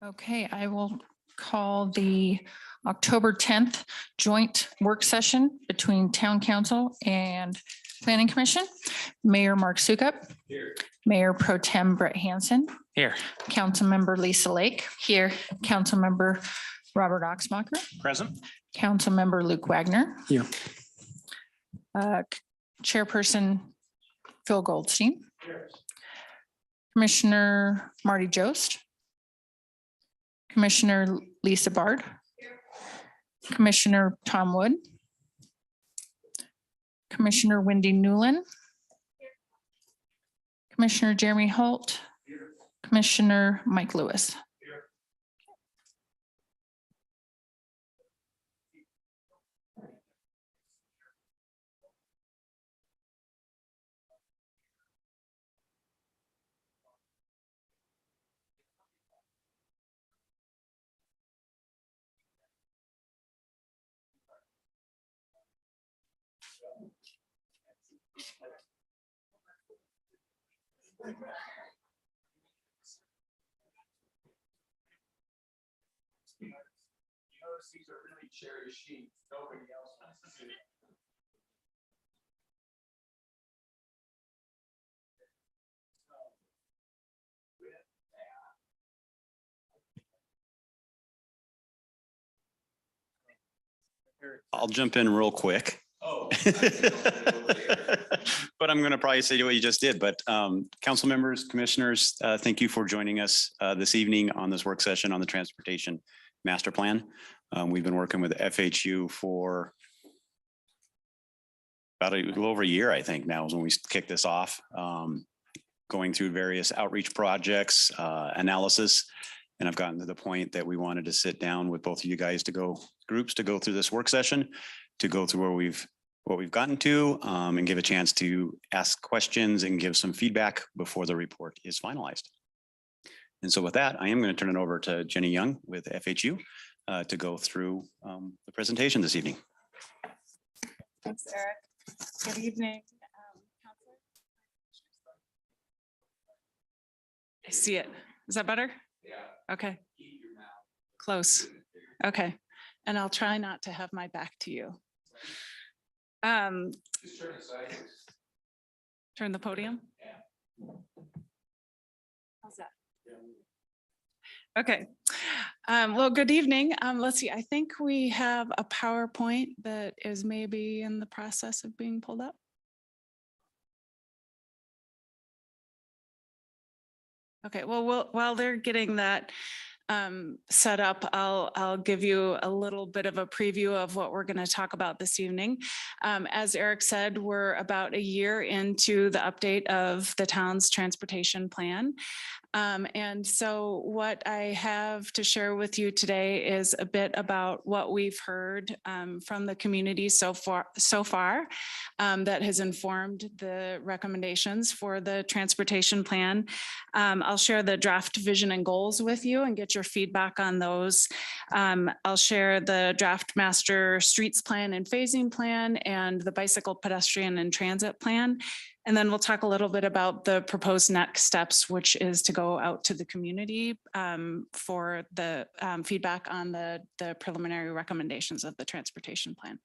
Okay, I will call the October 10th joint work session between Town Council and Planning Commission. Mayor Mark Sukup. Here. Mayor Pro Tem Brett Hansen. Here. Councilmember Lisa Lake. Here. Councilmember Robert Oxmacher. Present. Councilmember Luke Wagner. Here. Chairperson Phil Goldstein. Here. Commissioner Marty Jost. Commissioner Lisa Bard. Commissioner Tom Wood. Commissioner Wendy Newland. Commissioner Jeremy Holt. Commissioner Mike Lewis. You notice these are really cherry sheets. Nobody else wants to see it. I'll jump in real quick. Oh. But I'm going to probably say what you just did. But council members, commissioners, thank you for joining us this evening on this work session on the transportation master plan. We've been working with FHU for about a little over a year, I think now is when we kicked this off, going through various outreach projects, analysis. And I've gotten to the point that we wanted to sit down with both of you guys to go through this work session, to go through what we've gotten to, and give a chance to ask questions and give some feedback before the report is finalized. And so with that, I am going to turn it over to Jenny Young with FHU to go through the presentation this evening. Thanks, Eric. Good evening. Counselor. I see it. Is that better? Yeah. Okay. Close. Okay. And I'll try not to have my back to you. Just turn it sideways. Turn the podium. Yeah. How's that? Okay. Well, good evening. Let's see. I think we have a PowerPoint that is maybe in the process of being pulled up. Okay. Well, while they're getting that set up, I'll give you a little bit of a preview of what we're going to talk about this evening. As Eric said, we're about a year into the update of the town's transportation plan. And so what I have to share with you today is a bit about what we've heard from the community so far that has informed the recommendations for the transportation plan. I'll share the draft vision and goals with you and get your feedback on those. I'll share the draft master streets plan and phasing plan and the bicycle, pedestrian, and transit plan. And then we'll talk a little bit about the proposed next steps, which is to go out to the community for the feedback on the preliminary recommendations of the transportation plan.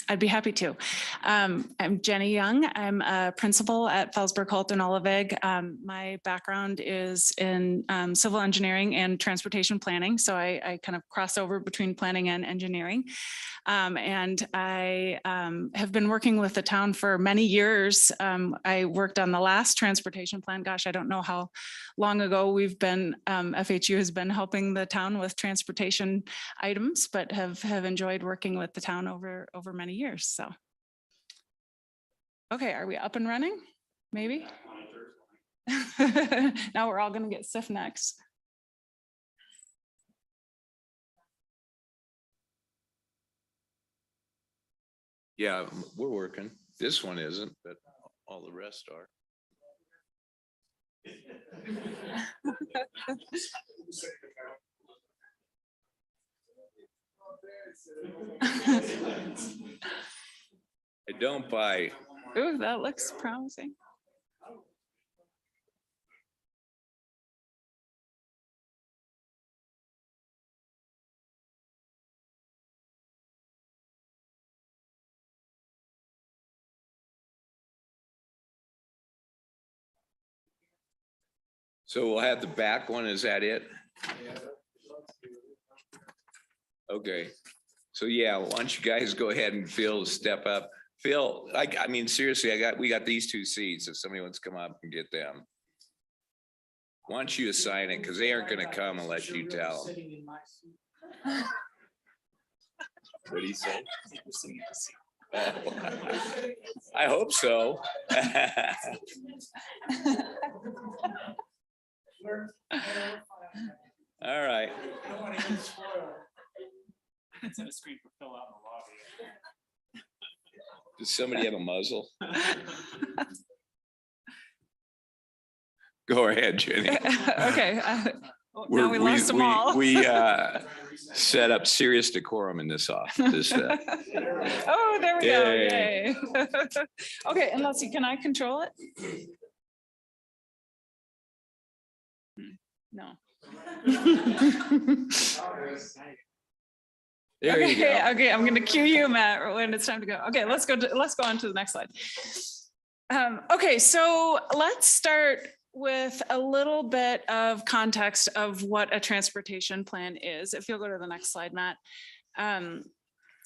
I'd be happy to. I'm Jenny Young. I'm a principal at Felsberg, Holt, and Oliveg. My background is in civil engineering and transportation planning. So I kind of cross over between planning and engineering. And I have been working with the town for many years. I worked on the last transportation plan. Gosh, I don't know how long ago we've been, FHU has been helping the town with transportation items, but have enjoyed working with the town over many years. So, okay, are we up and running? Maybe. Now we're all going to get stiff necks. Yeah, we're working. This one isn't, but all the rest are. I don't buy. Ooh, that looks promising. So we'll have the back one. Is that it? Okay. So yeah, why don't you guys go ahead and Phil step up. Phil, I mean, seriously, we got these two seats. If somebody wants to come up and get them. Why don't you assign it? Because they aren't going to come unless you tell them. What do you say? I hope so. All right. It's in a screen for Phil out in the lobby. Does somebody have a muzzle? Go ahead, Jenny. Okay. Now we lost them all. We set up serious decorum in this office. Oh, there we go. Yay. Okay, and let's see, can I control it? No. There you go. Okay, I'm gonna cue you, Matt, when it's time to go. Okay, let's go on to the next slide. Okay, so let's start with a little bit of context of what a transportation plan is. If you'll go to the next slide, Matt.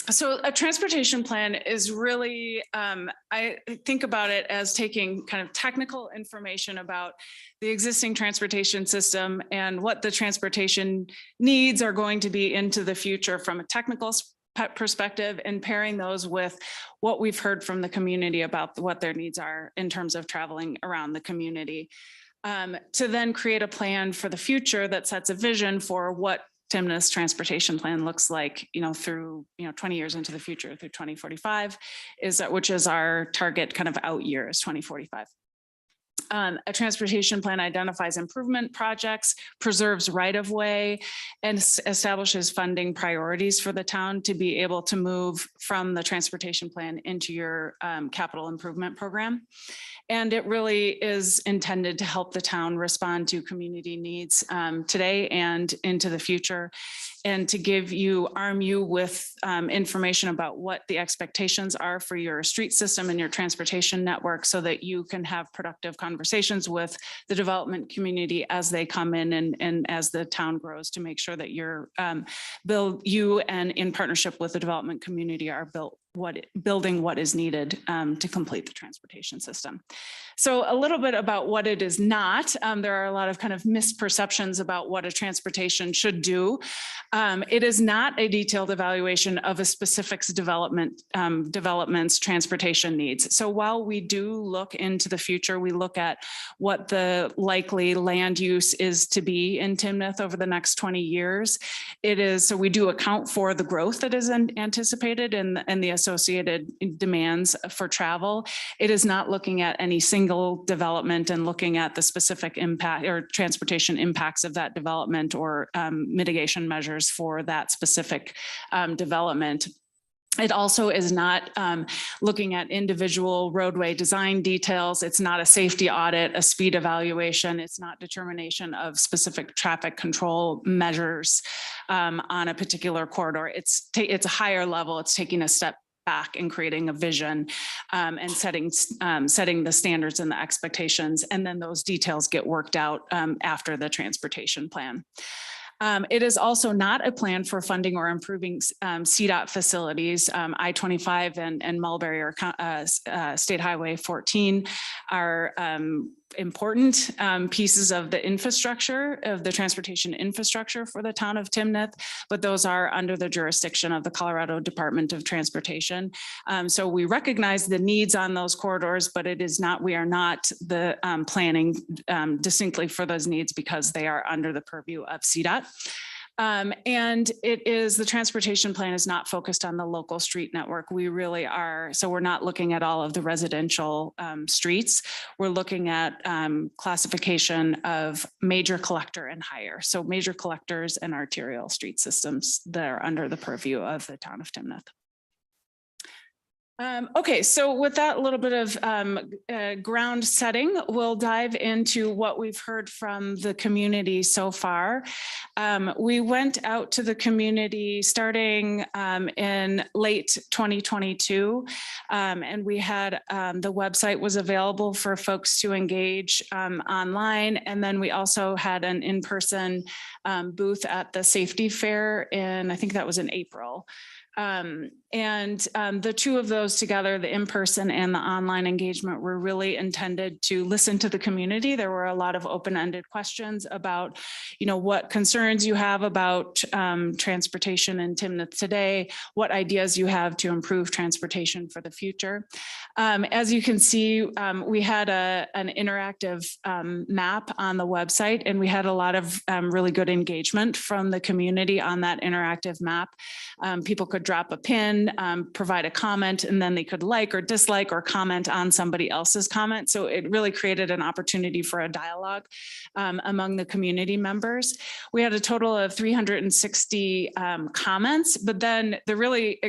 So a transportation plan is really, I think about it as taking kind of technical information about the existing transportation system and what the transportation needs are going to be into the future from a technical perspective, and pairing those with what we've heard from the community about what their needs are in terms of traveling around the community. To then create a plan for the future that sets a vision for what Timnath's transportation plan looks like, through, 20 years into the future through 2045 which is our target kind of out year is 2045. A transportation plan identifies improvement projects, preserves right-of-way, and establishes funding priorities for the town to be able to move from the transportation plan into your capital improvement program. And it really is intended to help the town respond to community needs today and into the future, and to arm you with information about what the expectations are for your street system and your transportation network, so that you can have productive conversations with the development community as they come in and as the town grows, to make sure that you and in partnership with the development community are building what is needed to complete the transportation system. So a little bit about what it is not. There are a lot of kind of misperceptions about what a transportation should do. It is not a detailed evaluation of a specific development's transportation needs. So while we do look into the future, we look at what the likely land use is to be in Timnath over the next 20 years. So we do account for the growth that is anticipated and the associated demands for travel. It is not looking at any single development and looking at the specific impact or transportation impacts of that development or mitigation measures for that specific development. It also is not looking at individual roadway design details. It's not a safety audit, a speed evaluation. It's not determination of specific traffic control measures on a particular corridor. It's a higher level. It's taking a step back and creating a vision and setting the standards and the expectations. And then those details get worked out after the transportation plan. It is also not a plan for funding or improving CDOT facilities. I-25 and Mulberry or State Highway 14 are important pieces of the infrastructure, of the transportation infrastructure for the town of Timnath, but those are under the jurisdiction of the Colorado Department of Transportation. So we recognize the needs on those corridors, but we are not the planning distinctly for those needs because they are under the purview of CDOT. And the transportation plan is not focused on the local street network. We really are, so we're not looking at all of the residential streets. We're looking at classification of major collector and higher. So major collectors and arterial street systems that are under the purview of the town of Timnath. Okay, so with that little bit of ground setting, we'll dive into what we've heard from the community so far. We went out to the community starting in late 2022, and we had the website was available for folks to engage online, and then we also had an in-person booth at the safety fair I think that was in April. The two of those together, the in-person and the online engagement, were really intended to listen to the community. There were a lot of open-ended questions about, what concerns you have about transportation in Timnath today, what ideas you have to improve transportation for the future. As you can see, we had an interactive map on the website, and we had a lot of really good engagement from the community on that interactive map. People could drop a pin, provide a comment, and then they could like or dislike or comment on somebody else's comment. So it really created an opportunity for a dialogue among the community members. We had a total of 360 comments, but then the really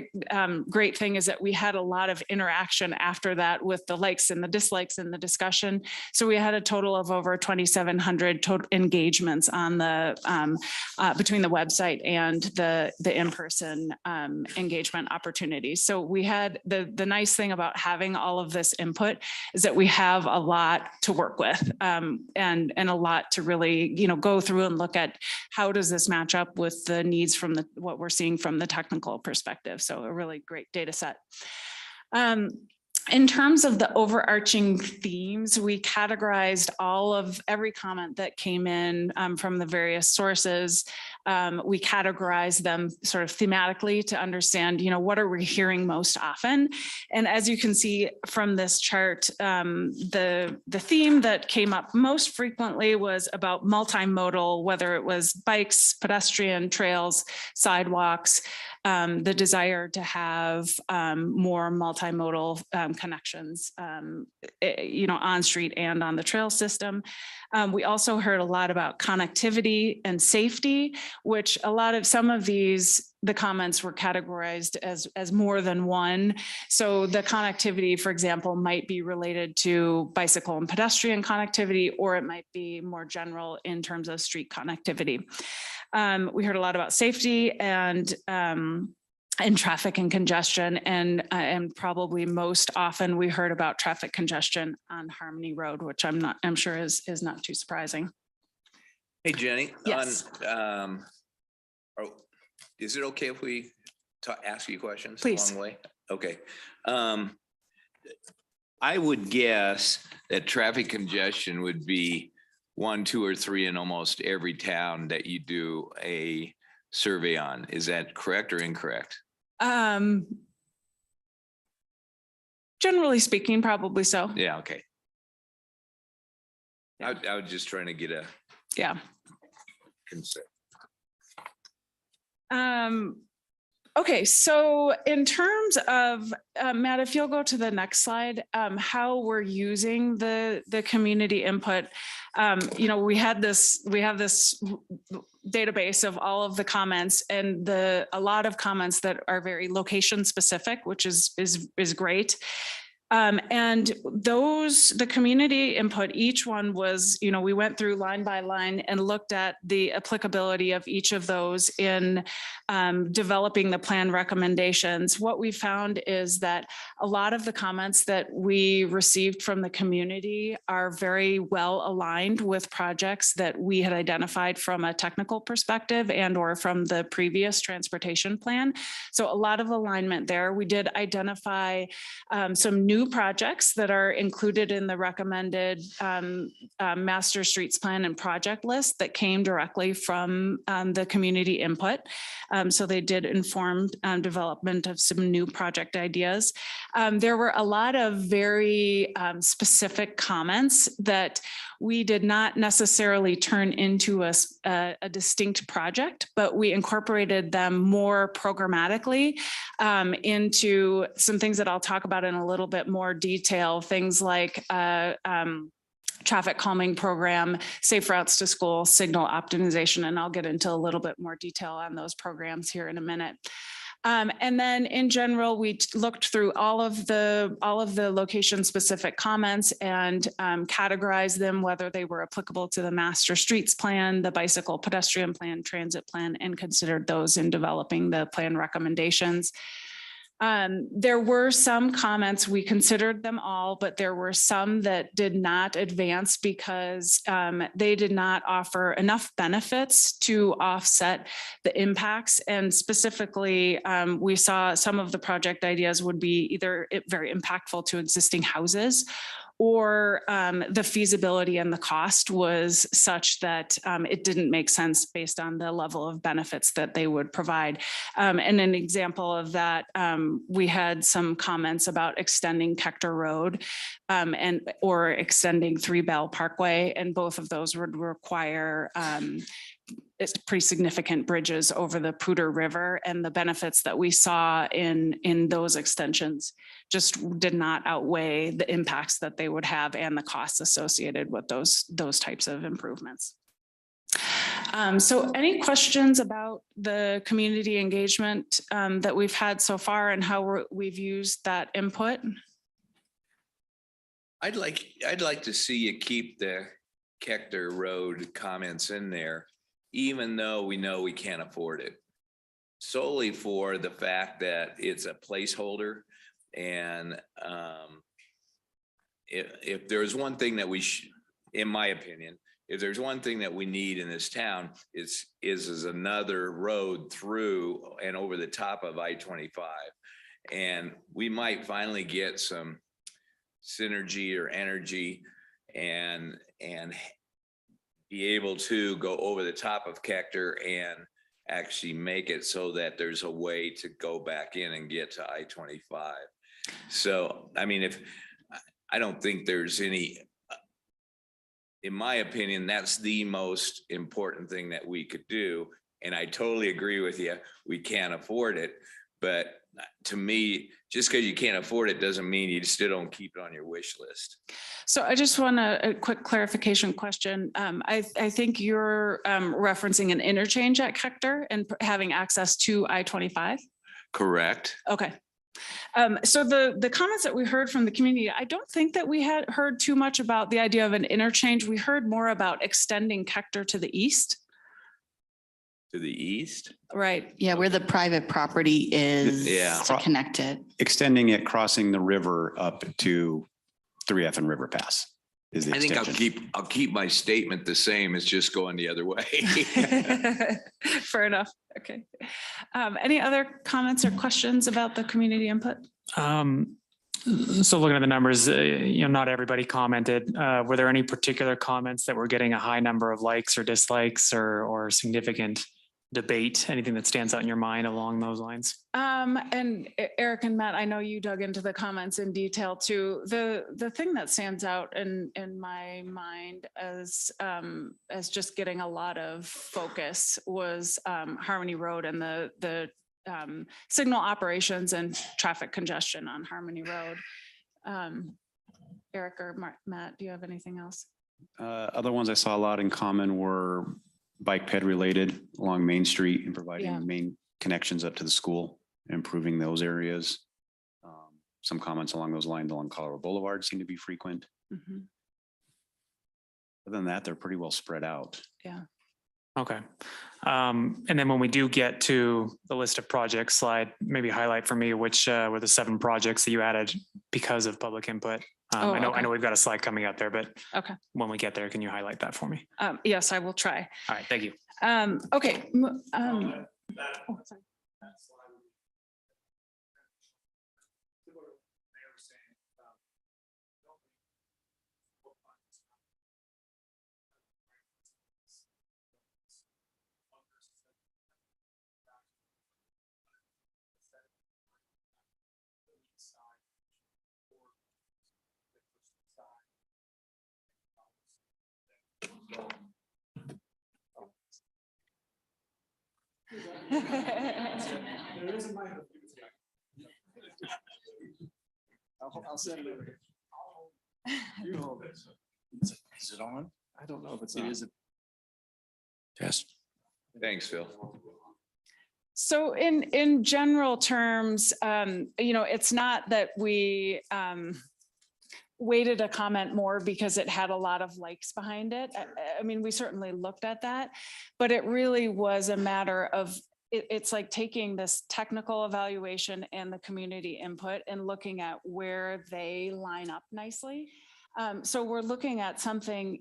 great thing is that we had a lot of interaction after that with the likes and the dislikes in the discussion. So we had a total of over 2,700 total engagements on the between the website and the in-person engagement opportunities. So we had the nice thing about having all of this input is that we have a lot to work with and a lot to really, go through and look at how does this match up with the needs from what we're seeing from the technical perspective. So a really great data set. In terms of the overarching themes, we categorized every comment that came in from the various sources. We categorized them sort of thematically to understand, what are we hearing most often? And as you can see from this chart, the theme that came up most frequently was about multimodal, whether it was bikes, pedestrian trails, sidewalks, the desire to have more multimodal connections, on street and on the trail system. We also heard a lot about connectivity and safety, which some of the comments were categorized as more than one. So the connectivity, for example, might be related to bicycle and pedestrian connectivity, or it might be more general in terms of street connectivity. We heard a lot about safety and traffic and congestion, and probably most often we heard about traffic congestion on Harmony Road, which I'm sure is not too surprising. Hey, Jenny. Yes. Is it okay if we ask you questions Please. along the way? Okay. I would guess that traffic congestion would be 1, 2, or 3 in almost every town that you do a survey on. Is that correct or incorrect? Generally speaking, probably so. Yeah, okay. I was just trying to get a concept. Okay, so in terms of, Matt, if you'll go to the next slide, how we're using the community input. We have this database of all of the comments, and a lot of comments that are very location specific, which is great. And the community input, each one was, we went through line by line and looked at the applicability of each of those in developing the plan recommendations. What we found is that a lot of the comments that we received from the community are very well aligned with projects that we had identified from a technical perspective or from the previous transportation plan. So a lot of alignment there. We did identify some new projects that are included in the recommended master streets plan and project list that came directly from the community input. So they did inform development of some new project ideas. There were a lot of very specific comments that we did not necessarily turn into a distinct project, but we incorporated them more programmatically into some things that I'll talk about in a little bit more detail, things like traffic calming program, safe routes to school, signal optimization, and I'll get into a little bit more detail on those programs here in a minute. And then in general, we looked through all of the location specific comments and categorized them, whether they were applicable to the master streets plan, the bicycle pedestrian plan, transit plan, and considered those in developing the plan recommendations. There were some comments, we considered them all, but there were some that did not advance because they did not offer enough benefits to offset the impacts. And specifically, we saw some of the project ideas would be either very impactful to existing houses, or the feasibility and the cost was such that it didn't make sense based on the level of benefits that they would provide. And an example of that, we had some comments about extending Hector Road or extending Three Bell Parkway, and both of those would require it's pretty significant bridges over the Poudre River, and the benefits that we saw in those extensions just did not outweigh the impacts that they would have and the costs associated with those types of improvements. So any questions about the community engagement that we've had so far and how we've used that input? I'd like to see you keep the Hector Road comments in there, even though we know we can't afford it, solely for the fact that it's a placeholder. And if there's one thing that in my opinion, if there's one thing that we need in this town, is another road through and over the top of I-25. And we might finally get some synergy or energy and be able to go over the top of Hector and actually make it so that there's a way to go back in and get to I-25. So, I mean, I don't think there's any, in my opinion, that's the most important thing that we could do. And I totally agree with you. We can't afford it. But to me, just because you can't afford it doesn't mean you still don't keep it on your wish list. So I just want a quick clarification question. I think you're referencing an interchange at Hector and having access to I-25. Correct. Okay. So the comments that we heard from the community, I don't think that we had heard too much about the idea of an interchange. We heard more about extending Hector to the east. To the east? Right. Yeah, where the private property is Yeah. to connect it. Extending it, crossing the river up to 3F and River Pass is the I think extension. I'll keep my statement the same as just going the other way. Fair enough. Okay. Any other comments or questions about the community input? So looking at the numbers, not everybody commented. Were there any particular comments that were getting a high number of likes or dislikes or significant debate? Anything that stands out in your mind along those lines? And Eric and Matt, I know you dug into the comments in detail too. The thing that stands out in my mind as just getting a lot of focus was Harmony Road and the signal operations and traffic congestion on Harmony Road. Eric or Matt, do you have anything else? Other ones I saw a lot in common were bike ped related along Main Street and providing main connections up to the school, improving those areas. Some comments along those lines along Colorado Boulevard seem to be frequent. Mm-hmm. Other than that, they're pretty well spread out. Yeah. Okay. And then when we do get to the list of projects slide, maybe highlight for me which were the 7 projects that you added because of public input. I know we've got a slide coming up there, but okay, when we get there, can you highlight that for me? Yes, I will try. All right, thank you. Okay. Sorry. I'll send it. You hold it. Is it on? I don't know if it's on. It is a test. Thanks, Phil. So in general terms, it's not that we weighted a comment more because it had a lot of likes behind it. I mean, we certainly looked at that, but it really was a matter of, it's like taking this technical evaluation and the community input and looking at where they line up nicely. So we're looking at something,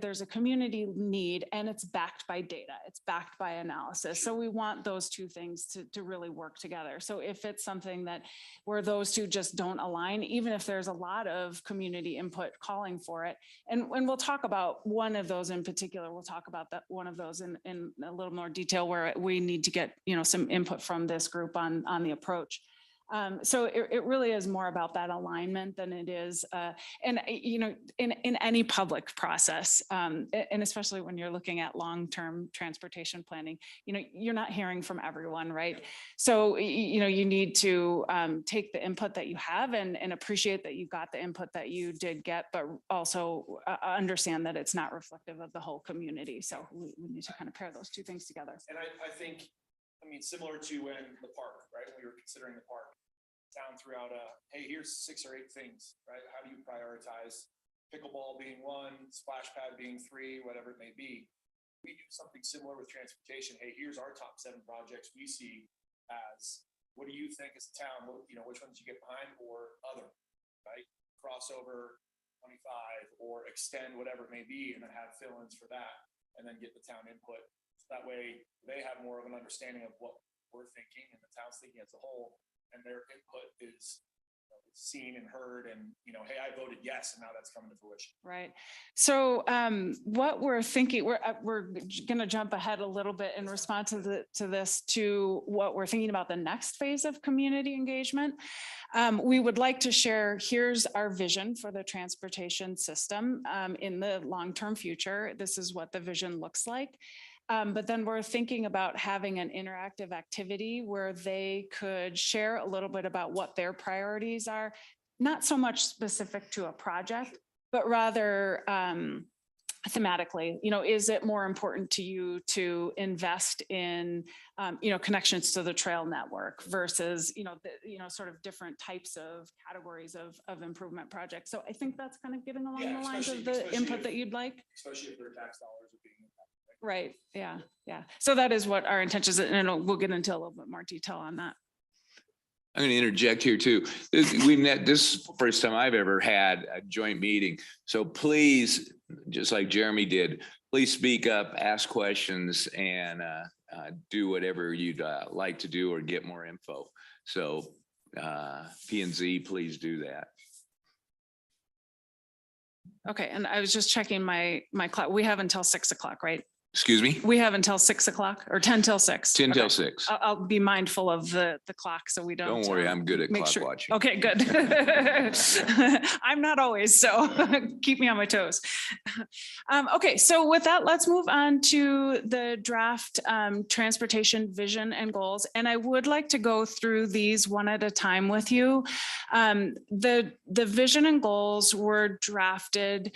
there's a community need and it's backed by data, it's backed by analysis. So we want those two things to really work together. So if it's something that where those two just don't align, even if there's a lot of community input calling for it, and we'll talk about one of those in particular, we'll talk about that one of those in a little more detail where we need to get, some input from this group on the approach. So it really is more about that alignment than it is, in any public process, and especially when you're looking at long-term transportation planning, you're not hearing from everyone, right? So, you need to take the input that you have and appreciate that you got the input that you did get, but also understand that it's not reflective of the whole community. So we need to kind of pair those two things together. And I think, similar to when the park, right? When we were considering the park, town threw out hey, here's 6 or 8 things, right? How do you prioritize? Pickleball being 1, splash pad being 3, whatever it may be. We do something similar with transportation. Hey, here's our top 7 projects we see as, what do you think as a town? Which ones you get behind or other, right? Crossover 25 or extend, whatever it may be, and then have fill-ins for that, and then get the town input. That way they have more of an understanding of what we're thinking and the town's thinking as a whole, and their input is seen and heard, and hey, I voted yes, and now that's coming to fruition. Right. So what we're thinking, we're going to jump ahead a little bit in response to what we're thinking about the next phase of community engagement. We would like to share, here's our vision for the transportation system in the long-term future. This is what the vision looks like. But then we're thinking about having an interactive activity where they could share a little bit about what their priorities are, not so much specific to a project, but rather thematically, is it more important to you to invest in, connections to the trail network versus, sort of different types of categories of improvement projects. So I think that's kind of getting along the lines of the input that you'd like. Especially if their tax dollars are being impacted. Right. Yeah. Yeah. So that is what our intention is. And we'll get into a little bit more detail on that. I'm going to interject here too. This is the first time I've ever had a joint meeting. So please, just like Jeremy did, please speak up, ask questions, and do whatever you'd like to do or get more info. So P&Z, please do that. Okay. And I was just checking my clock. We have until 6 o'clock, right? Excuse me? We have until 6 o'clock or 10 till 6. 10 till Okay. 6. I'll be mindful of the clock so we don't. Don't worry, I'm good at make clock sure. watching. Okay, good. I'm not always, so keep me on my toes. Okay, so with that, let's move on to the draft transportation vision and goals. And I would like to go through these one at a time with you. The vision and goals were drafted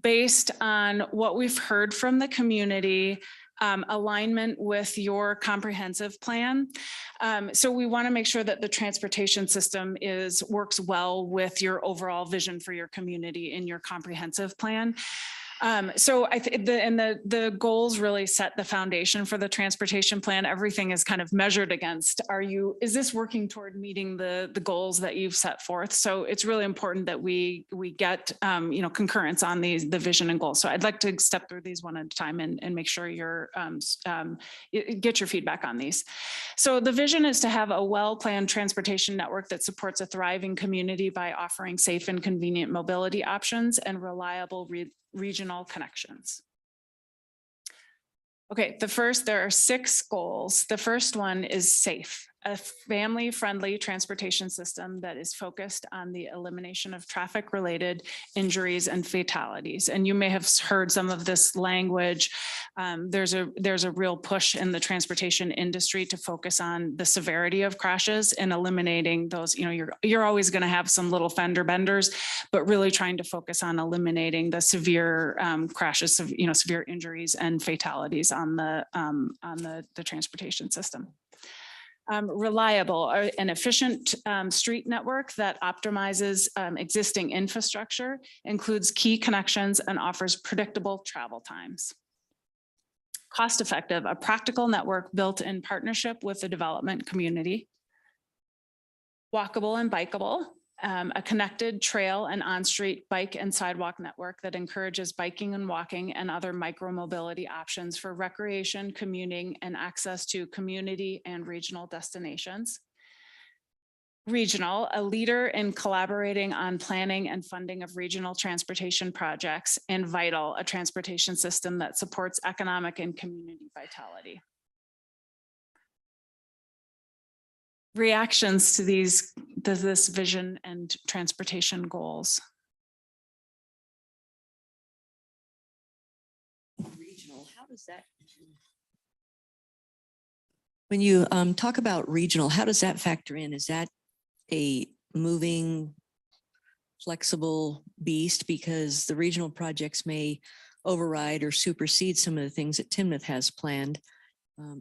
based on what we've heard from the community, alignment with your comprehensive plan. So we want to make sure that the transportation system works well with your overall vision for your community in your comprehensive plan. So I think the goals really set the foundation for the transportation plan. Everything is kind of measured against, is this working toward meeting the goals that you've set forth? So it's really important that we get, concurrence on the vision and goals. So I'd like to step through these one at a time and make sure get your feedback on these. So the vision is to have a well-planned transportation network that supports a thriving community by offering safe and convenient mobility options and reliable regional connections. Okay, there are 6 goals. The first one is safe. a family-friendly transportation system that is focused on the elimination of traffic-related injuries and fatalities. And you may have heard some of this language. There's a real push in the transportation industry to focus on the severity of crashes and eliminating those. You know, you're always going to have some little fender benders, but really trying to focus on eliminating the severe crashes, you know, severe injuries and fatalities on the transportation system. Reliable and efficient street network that optimizes existing infrastructure, includes key connections, and offers predictable travel times. Cost effective, a practical network built in partnership with the development community. Walkable and bikeable, a connected trail and on-street bike and sidewalk network that encourages biking and walking and other micro-mobility options for recreation, commuting, and access to community and regional destinations. Regional, a leader in collaborating on planning and funding of regional transportation projects. And vital, a transportation system that supports economic and community vitality. Reactions to this vision and transportation goals? Regional, how does that? When you talk about regional, how does that factor in? Is that a moving, flexible beast? Because the regional projects may override or supersede some of the things that Timnath has planned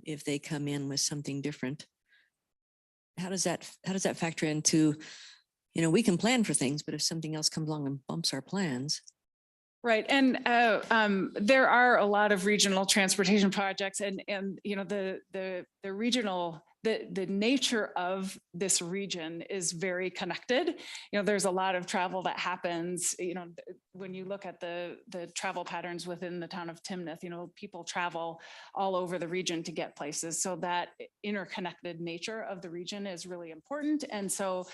if they come in with something different. How does that factor into, you know, we can plan for things, but if something else comes along and bumps our plans. Right. And there are a lot of regional transportation projects and you know, the regional, the nature of this region is very connected. You know, there's a lot of travel that happens, you know, when you look at the travel patterns within the town of Timnath, you know, people travel all over the region to get places. So that interconnected nature of the region is really important. And so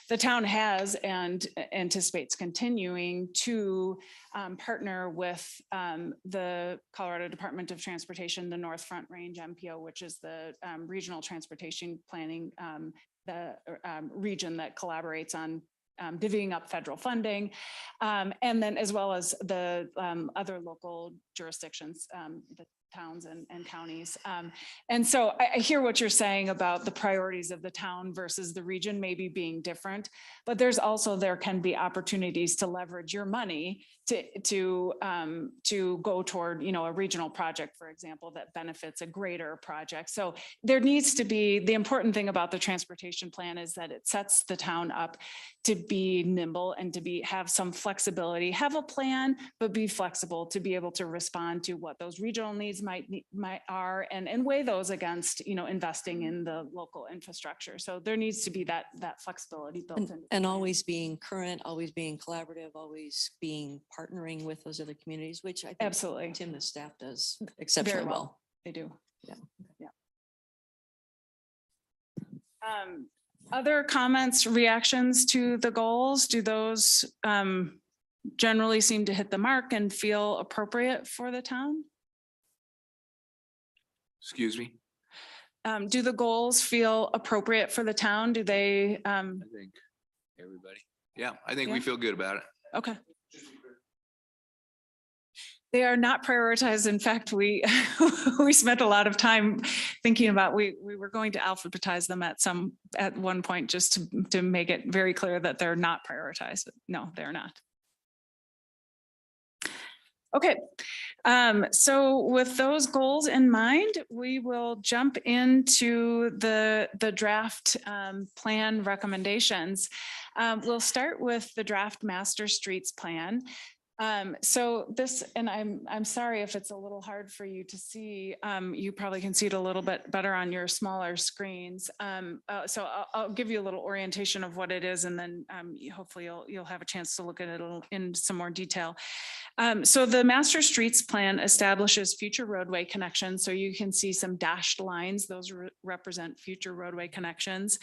the town has and anticipates continuing to partner with the Colorado Department of Transportation, the North Front Range MPO, which is the regional transportation planning, the region that collaborates on divvying up federal funding, and then as well as the other local jurisdictions, the towns and counties. And so I hear what you're saying about the priorities of the town versus the region maybe being different, but there can be opportunities to leverage your money to go toward, you know, a regional project, for example, that benefits a greater project. So there needs to be, the important thing about the transportation plan is that it sets the town up to be nimble and to have some flexibility, have a plan, but be flexible to be able to respond to what those regional needs are and weigh those against, you know, investing in the local infrastructure. So there needs to be that flexibility built in. And always being current, always being collaborative, always being partnering with those other communities, which I think Absolutely. Timnath staff does exceptionally Very well. They do. Yeah. Yeah. Other comments, reactions to the goals? Do those generally seem to hit the mark and feel appropriate for the town? Excuse me? Do the goals feel appropriate for the town? Do they? I think everybody. Yeah, I think we Yeah. feel good about it. Okay. They are not prioritized. In fact, we spent a lot of time thinking about, we were going to alphabetize them at one point just to make it very clear that they're not prioritized. No, they're not. Okay. So with those goals in mind, we will jump into the draft plan recommendations. We'll start with the draft master streets plan. So this, and I'm sorry if it's a little hard for you to see. You probably can see it a little bit better on your smaller screens. So I'll give you a little orientation of what it is, and then hopefully you'll have a chance to look at it in some more detail. So the master streets plan establishes future roadway connections. So you can see some dashed lines. Those represent future roadway connections.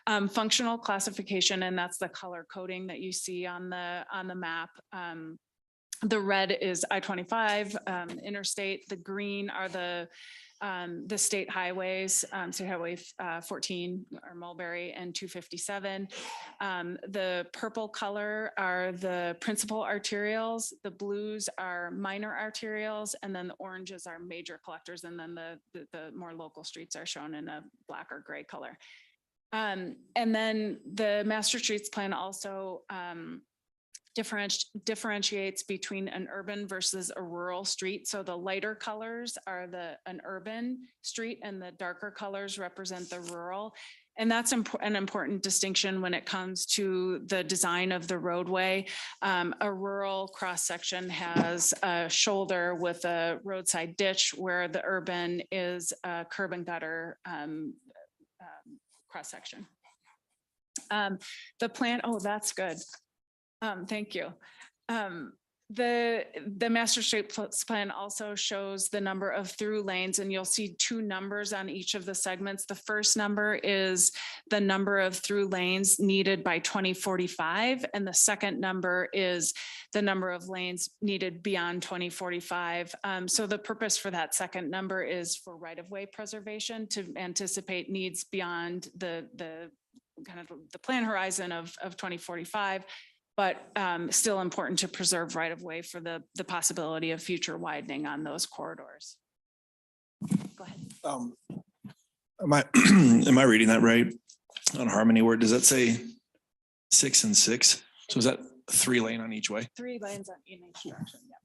Functional classification, and that's the color coding that you see on the map. The red is I-25 interstate. The green are the the state highways, State Highway 14 or Mulberry and 257. The purple color are the principal arterials, the blues are minor arterials, and then the oranges are major collectors, and then the more local streets are shown in a black or gray color. And then the master streets plan also differentiates between an urban versus a rural street. So the lighter colors are an urban street and the darker colors represent the rural. And that's an important distinction when it comes to the design of the roadway. A rural cross-section has a shoulder with a roadside ditch, where the urban is a curb and gutter cross-section. The plan, oh, that's good. Thank you. The master streets plan also shows the number of through lanes, and you'll see two numbers on each of the segments. The first number is the number of through lanes needed by 2045, and the second number is the number of lanes needed beyond 2045. So the purpose for that second number is for right-of-way preservation to anticipate needs beyond the kind of the plan horizon of 2045. But still important to preserve right of way for the possibility of future widening on those corridors. Go ahead. Am I reading that right? On Harmony, where does that say 6 and 6? So is that 3 lane on each way? 3 lanes on in each direction, yeah.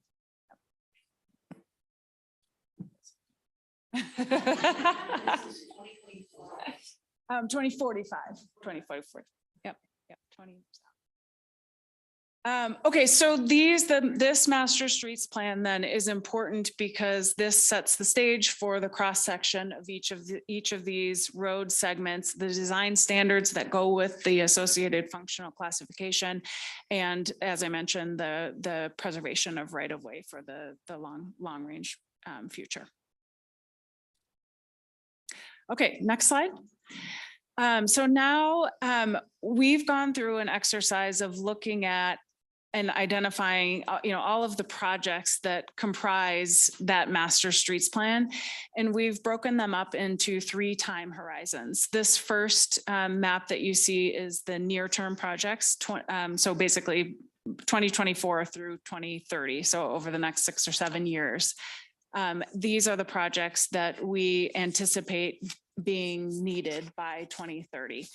2045, 2044. Yep. 20. Okay, so this master streets plan then is important because this sets the stage for the cross section of each of these road segments, the design standards that go with the associated functional classification, and as I mentioned, the preservation of right of way for the long range future. Okay, next slide. So now we've gone through an exercise of looking at and identifying, all of the projects that comprise that master streets plan. And we've broken them up into 3 time horizons. This first map that you see is the near-term projects. So basically 2024 through 2030. So over the next 6 or 7 years. These are the projects that we anticipate being needed by 2030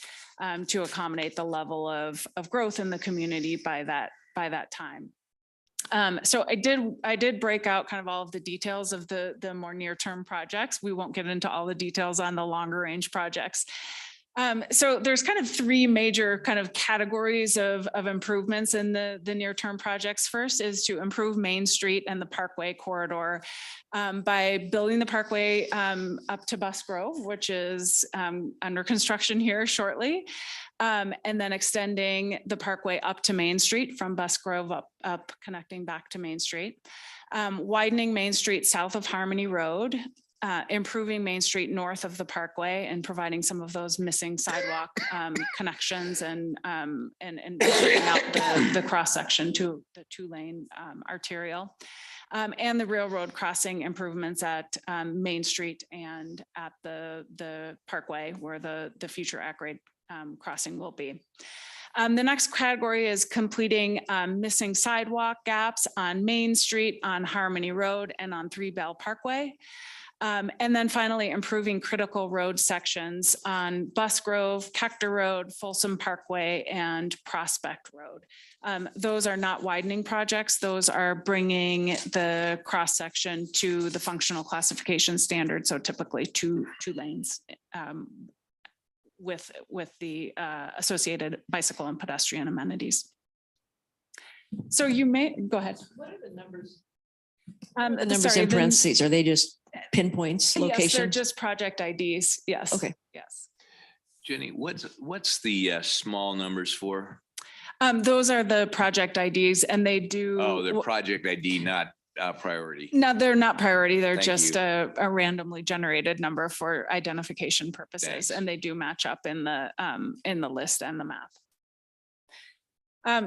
to accommodate the level of growth in the community by that time. So I did break out kind of all of the details of the more near-term projects. We won't get into all the details on the longer range projects. So there's kind of 3 major kind of categories of improvements in the near-term projects. First is to improve Main Street and the Parkway corridor by building the Parkway up to Bus Grove, which is under construction here shortly, and then extending the Parkway up to Main Street from Bus Grove up connecting back to Main Street, widening Main Street south of Harmony Road, improving Main Street north of the Parkway and providing some of those missing sidewalk connections and out the cross section to the 2-lane arterial, and the railroad crossing improvements at Main Street and at the Parkway where the future at-grade crossing will be. The next category is completing missing sidewalk gaps on Main Street, on Harmony Road, and on 3 Bell Parkway. And then finally, improving critical road sections on Bus Grove, Hector Road, Folsom Parkway, and Prospect Road. Those are not widening projects. Those are bringing the cross section to the functional classification standard. So typically two lanes with the associated bicycle and pedestrian amenities. So you may go ahead. What are the numbers? The Numbers in parentheses, are they just pinpoints, Yes, they're location? just project IDs. Yes. Okay. Yes. Jenny, what's the small numbers for? Those are the project IDs, and they do. Oh, they're project ID, not priority. No, they're not priority. They're Thank just you. a randomly generated number for identification purposes, Thanks. and they do match up in the list and the map.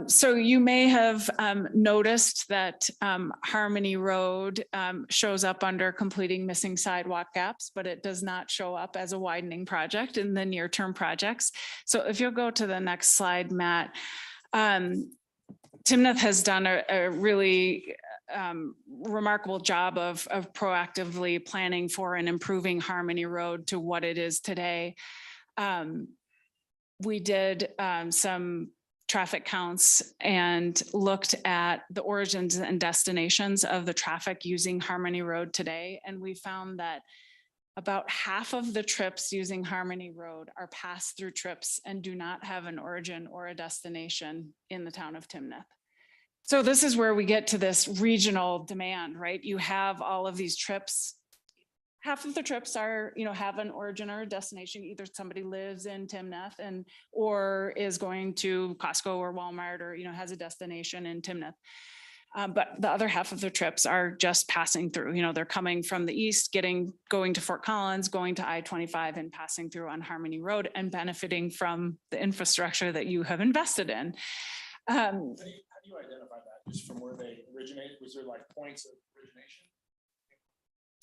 So you may have noticed that Harmony Road shows up under completing missing sidewalk gaps, but it does not show up as a widening project in the near-term projects. So if you'll go to the next slide, Matt. Timnath has done a really remarkable job of proactively planning for and improving Harmony Road to what it is today. We did some traffic counts and looked at the origins and destinations of the traffic using Harmony Road today. And we found that about half of the trips using Harmony Road are pass-through trips and do not have an origin or a destination in the town of Timnath. So this is where we get to this regional demand, right? You have all of these trips. Half of the trips are, have an origin or a destination. Either somebody lives in Timnath or is going to Costco or Walmart or, has a destination in Timnath. But the other half of the trips are just passing through, they're coming from the east, going to Fort Collins, going to I-25 and passing through on Harmony Road and benefiting from the infrastructure that you have invested in. How do you identify that? Just from where they originated? Was there like points of origination?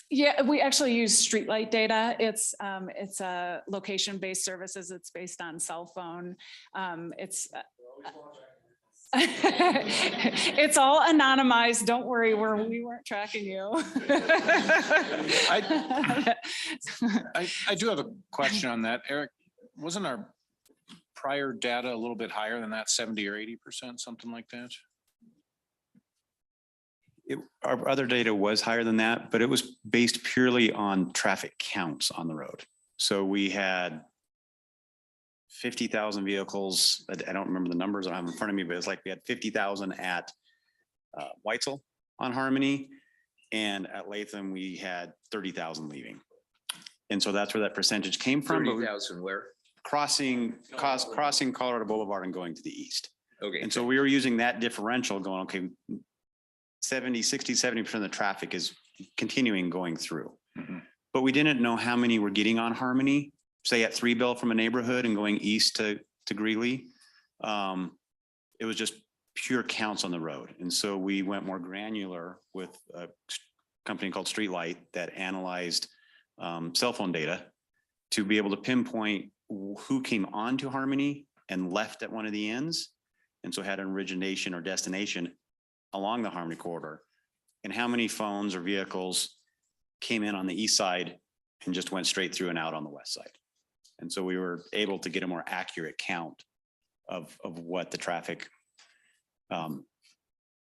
Yeah, we actually use streetlight data. It's a location-based services. It's based on cell phone. It's all anonymized. Don't worry, we weren't tracking you. I do have a question on that. Eric, wasn't our prior data a little bit higher than that, 70 or 80%, something like that? Our other data was higher than that, but it was based purely on traffic counts on the road. So we had 50,000 vehicles. I don't remember the numbers I have in front of me, but it's like we had 50,000 at Weitzel on Harmony, and at Latham we had 30,000 leaving. And so that's where that percentage came from. 30,000 where? Crossing Colorado Boulevard and going to the east. Okay. And so we were using that differential going, okay, 70% of the traffic is continuing going through. Mm-hmm. But we didn't know how many were getting on Harmony, say at Three Bell from a neighborhood and going east to Greeley. It was just pure counts on the road. And so we went more granular with a company called Streetlight that analyzed cell phone data to be able to pinpoint who came onto Harmony and left at one of the ends. And so had an origination or destination along the Harmony corridor, and how many phones or vehicles came in on the east side and just went straight through and out on the west side. And so we were able to get a more accurate count of what the traffic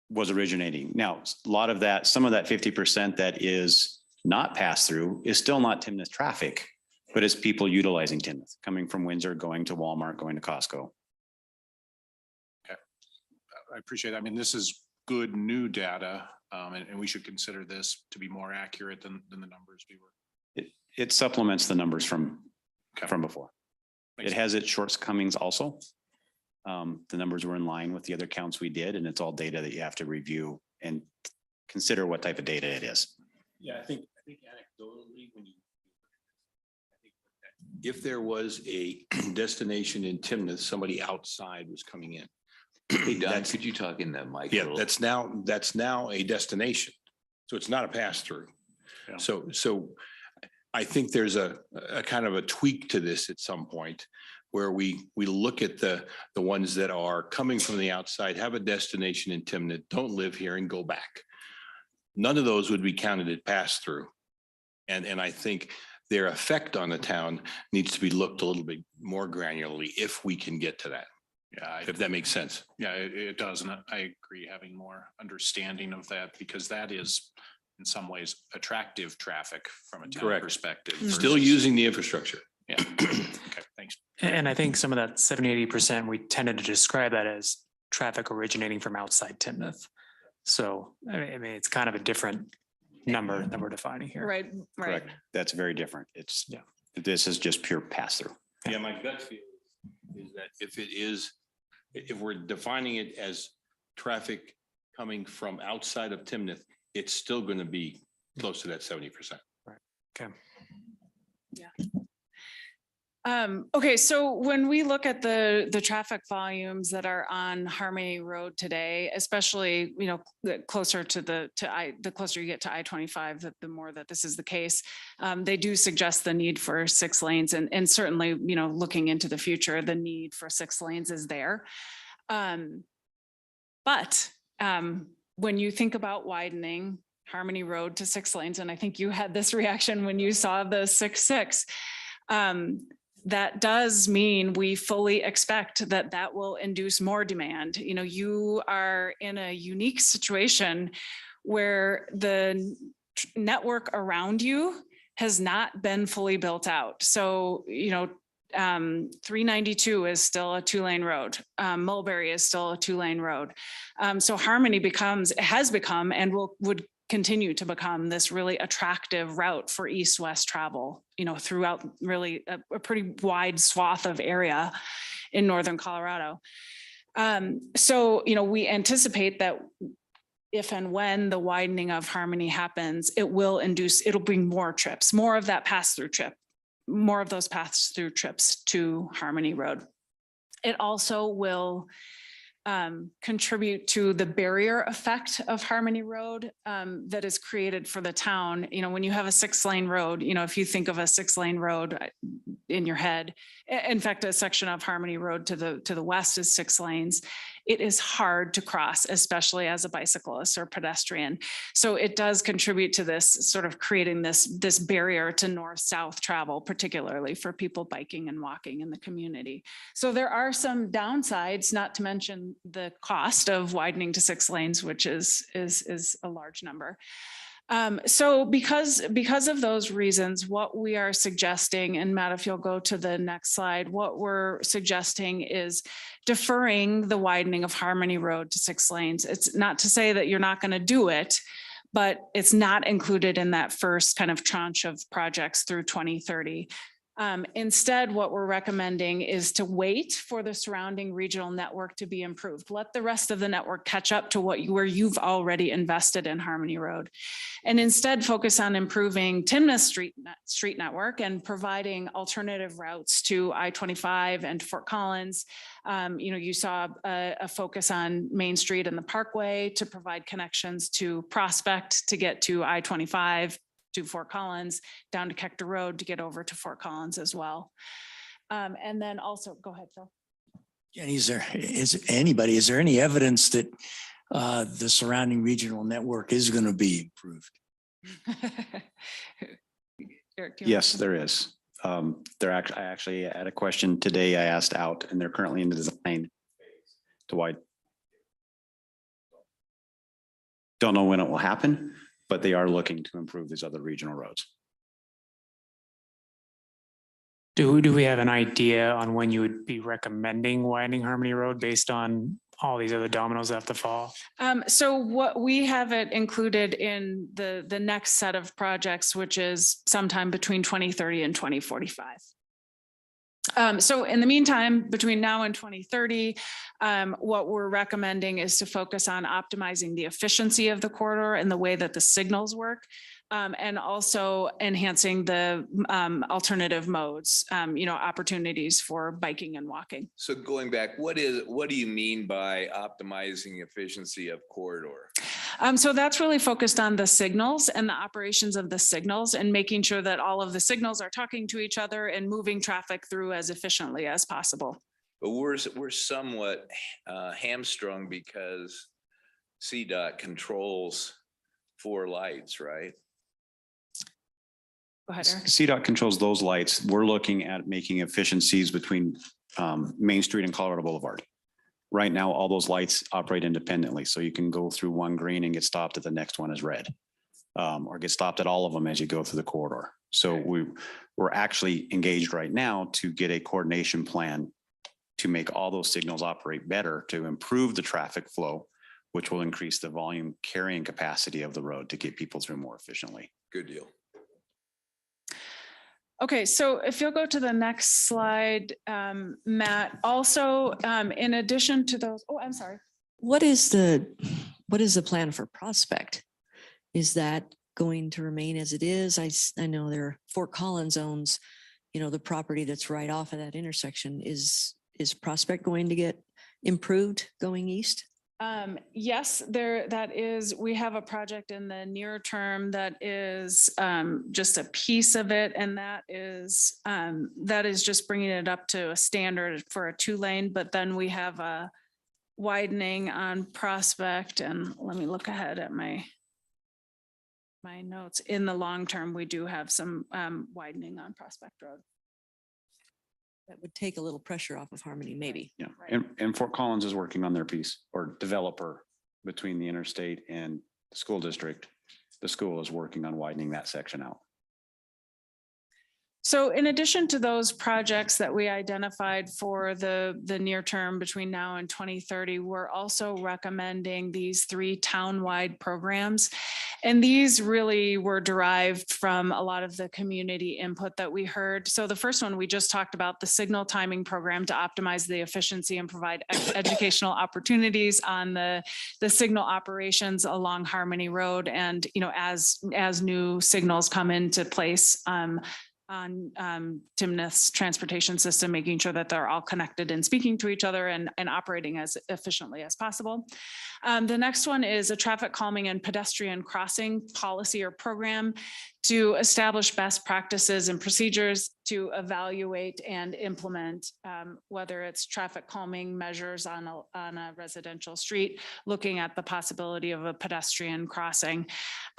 was originating. Now, a lot of that, some of that 50% that is not passed through is still not Timnath traffic, but it's people utilizing Timnath, coming from Windsor, going to Walmart, going to Costco. Okay. I appreciate that. I mean, this is good new data, and we should consider this to be more accurate than the numbers we were. It supplements the numbers from before. Makes It has its shortcomings also. The numbers were in line with the other counts we did, and it's all data that you have to review and consider what type of data it is. Yeah, I think anecdotally, if there was a destination in Timnath, somebody outside was coming in. Hey, Don, could you talk in that mic? a Yeah, little? that's now a destination. So it's not a pass through. Yeah. So I think there's a kind of a tweak to this at some point where we look at the ones that are coming from the outside, have a destination in Timnath, don't live here and go back. None of those would be counted at pass through. And I think their effect on the town needs to be looked a little bit more granularly if we can get to that. Yeah, If that makes sense. yeah, it does. And I agree, having more understanding of that, because that is in some ways attractive traffic from a town Correct. perspective. Still versus- using the infrastructure. Yeah. Okay, thanks. And I think some of that 70-80%, we tended to describe that as traffic originating from outside Timnath. So, I mean, it's kind of a different number that we're defining here. Right. Correct. That's very different. It's, Yeah. this is just pure pass through. Yeah, my gut feel is that if we're defining it as traffic coming from outside of Timnath, it's still going to be close to that 70%. Okay. Okay, so when we look at the traffic volumes that are on Harmony Road today, especially, closer to the closer you get to I-25, the more that this is the case, they do suggest the need for 6 lanes and certainly, looking into the future, the need for 6 lanes is there. But when you think about widening Harmony Road to 6 lanes, and I think you had this reaction when you saw the 6-6, that does mean we fully expect that that will induce more demand. You are in a unique situation where the network around you has not been fully built out. So, 392 is still a 2-lane road. Mulberry is still a 2-lane road. So Harmony has become and would continue to become this really attractive route for east-west travel, throughout really a pretty wide swath of area in northern Colorado. So, we anticipate that if and when the widening of Harmony happens, it'll bring more trips, more of that pass-through trip, more of those pass-through trips to Harmony Road. It also will contribute to the barrier effect of Harmony Road that is created for the town. When you have a 6-lane road, if you think of a 6-lane road in your head, in fact, a section of Harmony Road to the west is 6 lanes. It is hard to cross, especially as a bicyclist or pedestrian. So it does contribute to this sort of creating this barrier to north-south travel, particularly for people biking and walking in the community. So there are some downsides, not to mention the cost of widening to 6 lanes, which is a large number. So because of those reasons, what we are suggesting, and Matt, if you'll go to the next slide, what we're suggesting is deferring the widening of Harmony Road to 6 lanes. It's not to say that you're not going to do it, but it's not included in that first kind of tranche of projects through 2030. Instead, what we're recommending is to wait for the surrounding regional network to be improved. Let the rest of the network catch up to where you've already invested in Harmony Road, and instead focus on improving Timnath street network and providing alternative routes to I-25 and Fort Collins. You saw a focus on Main Street and the Parkway to provide connections to Prospect to get to I-25, to Fort Collins, down to Kector Road to get over to Fort Collins as well. And then also, go ahead, Phil. Jenny, is there any evidence that the surrounding regional network is going to be improved? Eric, Yes, there is. I actually had a question today I asked out, and they're currently in the design to wide. Don't know when it will happen, but they are looking to improve these other regional roads. Do we have an idea on when you would be recommending widening Harmony Road based on all these other dominoes that have to fall? So what we have it included in the next set of projects, which is sometime between 2030 and 2045. So in the meantime, between now and 2030, what we're recommending is to focus on optimizing the efficiency of the corridor and the way that the signals work, and also enhancing the alternative modes, opportunities for biking and walking. So going back, what do you mean by optimizing efficiency of corridor? So that's really focused on the signals and the operations of the signals and making sure that all of the signals are talking to each other and moving traffic through as efficiently as possible. But we're somewhat hamstrung because CDOT controls 4 lights, right? Go ahead, Eric. CDOT controls those lights. We're looking at making efficiencies between Main Street and Colorado Boulevard. Right now, all those lights operate independently. So you can go through one green and get stopped at the next one is red, or get stopped at all of them as you go through the corridor. So we're actually engaged right now to get a coordination plan to make all those signals operate better, to improve the traffic flow, which will increase the volume carrying capacity of the road to get people through more efficiently. Good deal. Okay, so if you'll go to the next slide, Matt, also, in addition to those, I'm sorry. What is the plan for Prospect? Is that going to remain as it is? I know there are Fort Collins owns the property that's right off of that intersection. Is Prospect going to get improved going east? Yes, we have a project in the near term that is just a piece of it. And that is just bringing it up to a standard for a 2-lane, but then we have a widening on Prospect. And let me look ahead at my notes. In the long term, we do have some widening on Prospect Road. That would take a little pressure off of Harmony, maybe. Yeah, Right. and Fort Collins is working on their piece, or developer between the interstate and the school district. The school is working on widening that section out. So in addition to those projects that we identified for the near term between now and 2030, we're also recommending these 3 town-wide programs. And these really were derived from a lot of the community input that we heard. So the first one we just talked about, the signal timing program to optimize the efficiency and provide educational opportunities on the signal operations along Harmony Road. And, as new signals come into place, on Timnath's transportation system, making sure that they're all connected and speaking to each other and operating as efficiently as possible. The next one is a traffic calming and pedestrian crossing policy or program to establish best practices and procedures to evaluate and implement, whether it's traffic calming measures on a residential street, looking at the possibility of a pedestrian crossing.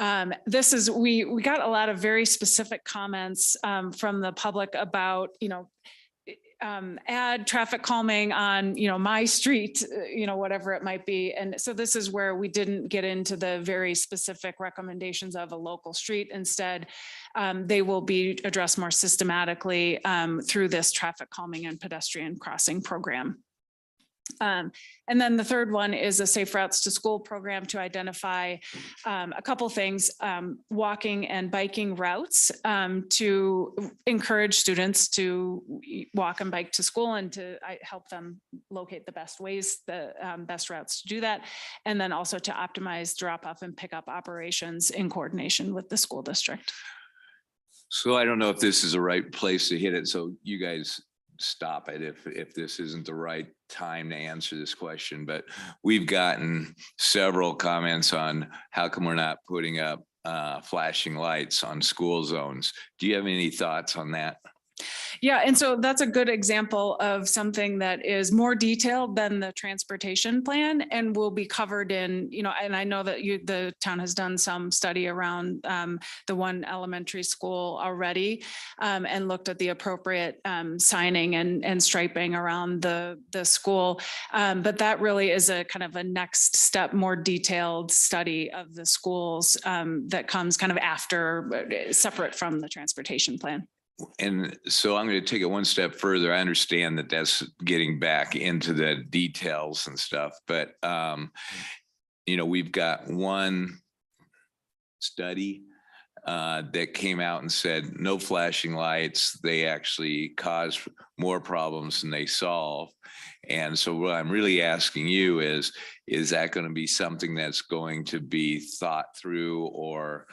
We got a lot of very specific comments from the public about, add traffic calming on, my street, whatever it might be. And so this is where we didn't get into the very specific recommendations of a local street. Instead, they will be addressed more systematically through this traffic calming and pedestrian crossing program. And then the third one is a Safe Routes to School program to identify a couple things, walking and biking routes to encourage students to walk and bike to school and to help them locate the best ways, the best routes to do that. And then also to optimize drop off and pickup operations in coordination with the school district. So I don't know if this is the right place to hit it. So you guys stop it if this isn't the right time to answer this question, but we've gotten several comments on how come we're not putting up flashing lights on school zones. Do you have any thoughts on that? Yeah, and so that's a good example of something that is more detailed than the transportation plan and will be covered in, and I know that the town has done some study around the one elementary school already and looked at the appropriate signing and striping around the school. But that really is a kind of a next step, more detailed study of the schools that comes kind of after, separate from the transportation plan. And so I'm going to take it one step further. I understand that that's getting back into the details and stuff, but we've got one study that came out and said no flashing lights. They actually cause more problems than they solve. And so what I'm really asking you is that going to be something that's going to be thought through or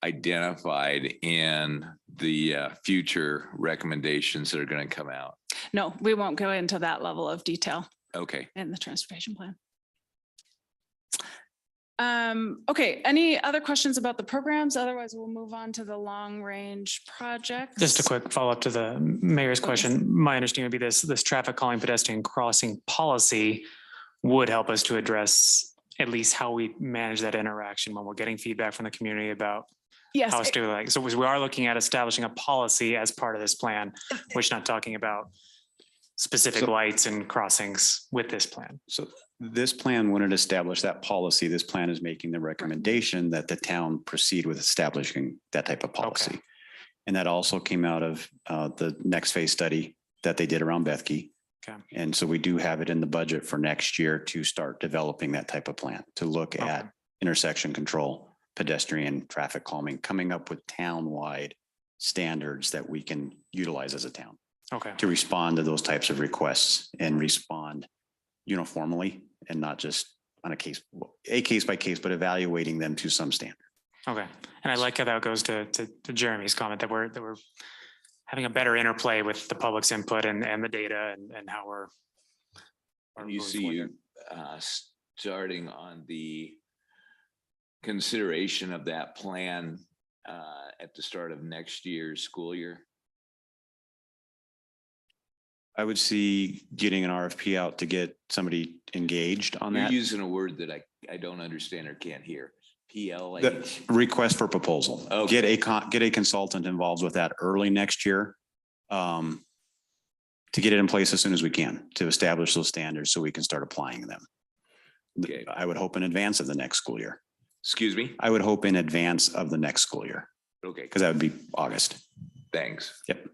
identified in the future recommendations that are going to come out? No, we won't go into that level of detail Okay. in the transportation plan. Okay, any other questions about the programs? Otherwise, we'll move on to the long range projects. Just a quick follow up to the mayor's question. My understanding would be this traffic calming pedestrian crossing policy would help us to address at least how we manage that interaction when we're getting feedback from the community about Yes. how it's doing. Like, so we are looking at establishing a policy as part of this plan, which not talking about specific lights and crossings with this plan. So this plan wouldn't establish that policy. This plan is making the recommendation that the town proceed with establishing that type of policy. Okay. And that also came out of the next phase study that they did around Bethke. Okay. And so we do have it in the budget for next year to start developing that type of plan to look at intersection control, pedestrian traffic calming, coming up with town-wide standards that we can utilize as a town. Okay. To respond to those types of requests and respond uniformly and not just on a case by case, but evaluating them to some standard. Okay. And I like how that goes to Jeremy's comment that we're having a better interplay with the public's input and the data and how we're. And you moving see forward you starting on the consideration of that plan at the start of next year's school year. I would see getting an RFP out to get somebody engaged on You're that. using a word that I don't understand or can't hear. PLA. The request for proposal. Okay. Get a consultant involved with that early next year. To get it in place as soon as we can, to establish those standards so we can start applying them. Okay. I would hope in advance of the next school year. Excuse me? I would hope in advance of the next school year, Okay, because that would be August. thanks. Yep.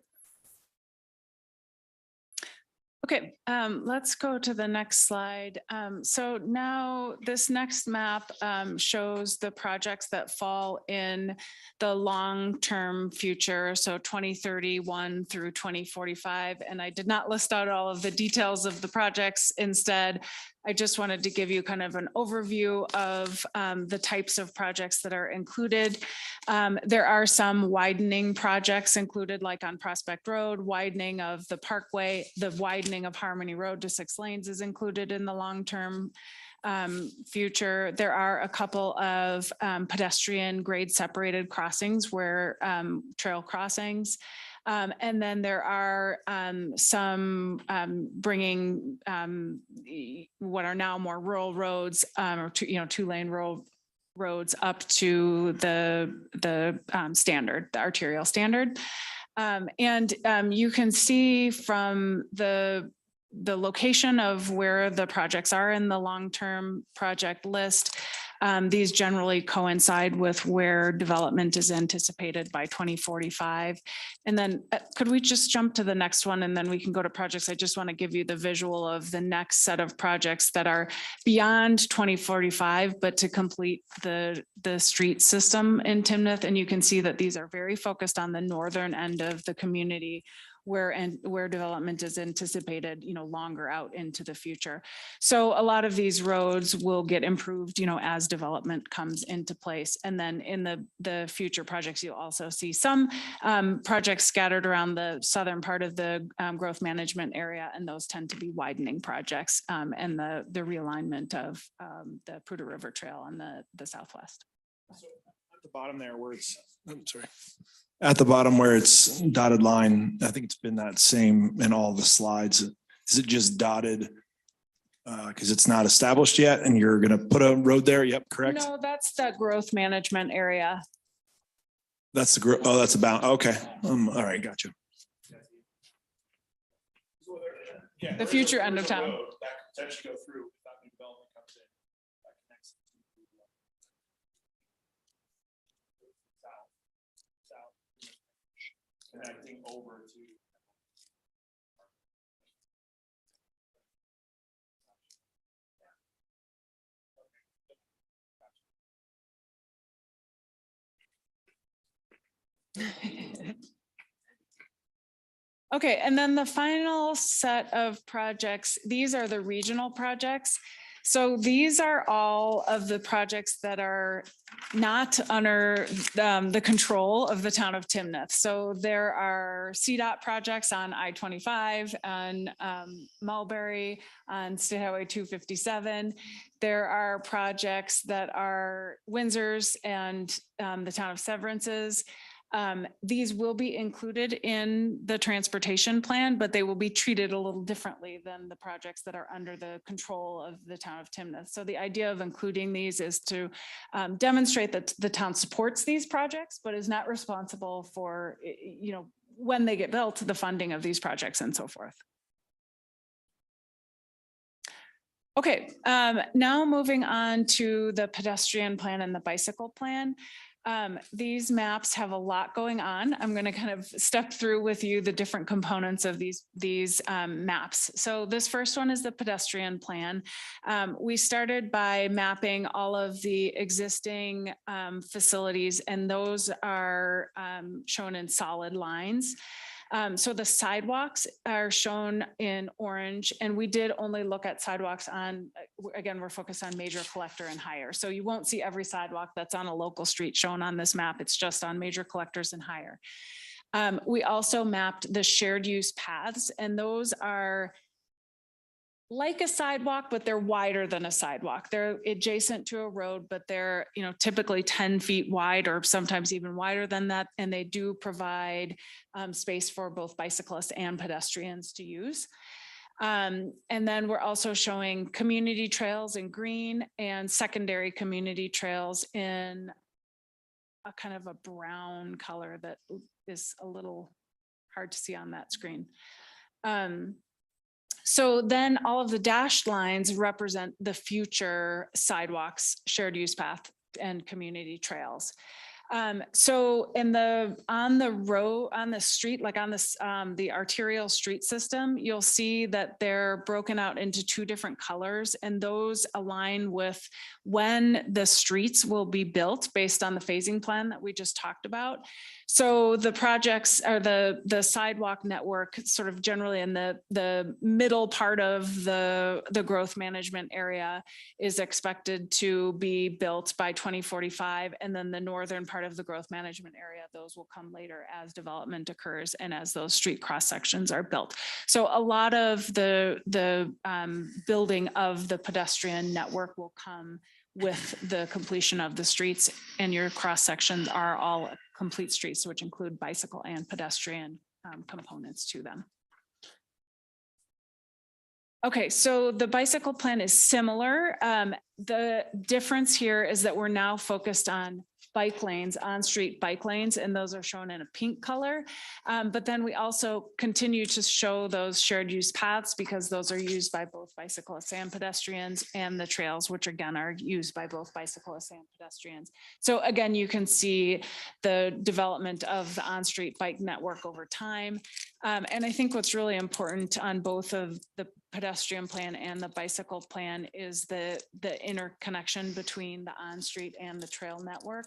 Okay, let's go to the next slide. So now this next map shows the projects that fall in the long-term future, so 2031 through 2045. And I did not list out all of the details of the projects. Instead, I just wanted to give you kind of an overview of the types of projects that are included. There are some widening projects included, like on Prospect Road, widening of the Parkway, the widening of Harmony Road to 6 lanes is included in the long-term future. There are a couple of pedestrian grade separated crossings where trail crossings. And then there are some bringing what are now more rural roads or 2-lane roads up to the standard, the arterial standard. And you can see from the location of where the projects are in the long-term project list. These generally coincide with where development is anticipated by 2045. And then could we just jump to the next one and then we can go to projects? I just want to give you the visual of the next set of projects that are beyond 2045, but to complete the street system in Timnath. And you can see that these are very focused on the northern end of the community where development is anticipated, longer out into the future. So a lot of these roads will get improved, as development comes into place. And then in the future projects, you'll also see some projects scattered around the southern part of the growth management area, and those tend to be widening projects and the realignment of the Prudhoe River Trail on the southwest. So at the bottom there where it's, I'm sorry. At the bottom where it's dotted line, I think it's been that same in all the slides. Is it just dotted? Because it's not established yet and you're going to put a road there? Yep, correct. No, that's the growth management area. That's the, oh, that's about, okay. All right, gotcha. Yeah, The future end of there's a town. road that could potentially go through if that new development comes in. That connects to south, connecting over to. Okay, and then the final set of projects, these are the regional projects. So these are all of the projects that are not under the control of the town of Timnath. So there are CDOT projects on I-25 and Mulberry on State Highway 257. There are projects that are Windsor's and the town of Severance's. These will be included in the transportation plan, but they will be treated a little differently than the projects that are under the control of the town of Timnath. So the idea of including these is to demonstrate that the town supports these projects, but is not responsible for, when they get built, the funding of these projects and so forth. Okay, now moving on to the pedestrian plan and the bicycle plan. These maps have a lot going on. I'm going to kind of step through with you the different components of these maps. So this first one is the pedestrian plan. We started by mapping all of the existing facilities, and those are shown in solid lines. So the sidewalks are shown in orange, and we did only look at sidewalks on, again, we're focused on major collector and higher. So you won't see every sidewalk that's on a local street shown on this map. It's just on major collectors and higher. We also mapped the shared use paths, and those are like a sidewalk, but they're wider than a sidewalk. They're adjacent to a road, but they're, typically 10 feet wide or sometimes even wider than that. And they do provide space for both bicyclists and pedestrians to use. And then we're also showing community trails in green and secondary community trails in a kind of a brown color that is a little hard to see on that screen. So then all of the dashed lines represent the future sidewalks, shared use path, and community trails. So on the street, like on this, the arterial street system, you'll see that they're broken out into two different colors, and those align with when the streets will be built based on the phasing plan that we just talked about. So the projects or the sidewalk network sort of generally in the middle part of the growth management area is expected to be built by 2045. And then the northern part of the growth management area, those will come later as development occurs and as those street cross sections are built. So a lot of the building of the pedestrian network will come with the completion of the streets, and your cross sections are all complete streets, which include bicycle and pedestrian components to them. Okay, so the bicycle plan is similar. The difference here is that we're now focused on bike lanes, on-street bike lanes, and those are shown in a pink color. But then we also continue to show those shared use paths because those are used by both bicyclists and pedestrians, and the trails, which again are used by both bicyclists and pedestrians. So again, you can see the development of the on-street bike network over time. And I think what's really important on both of the pedestrian plan and the bicycle plan is the interconnection between the on-street and the trail network,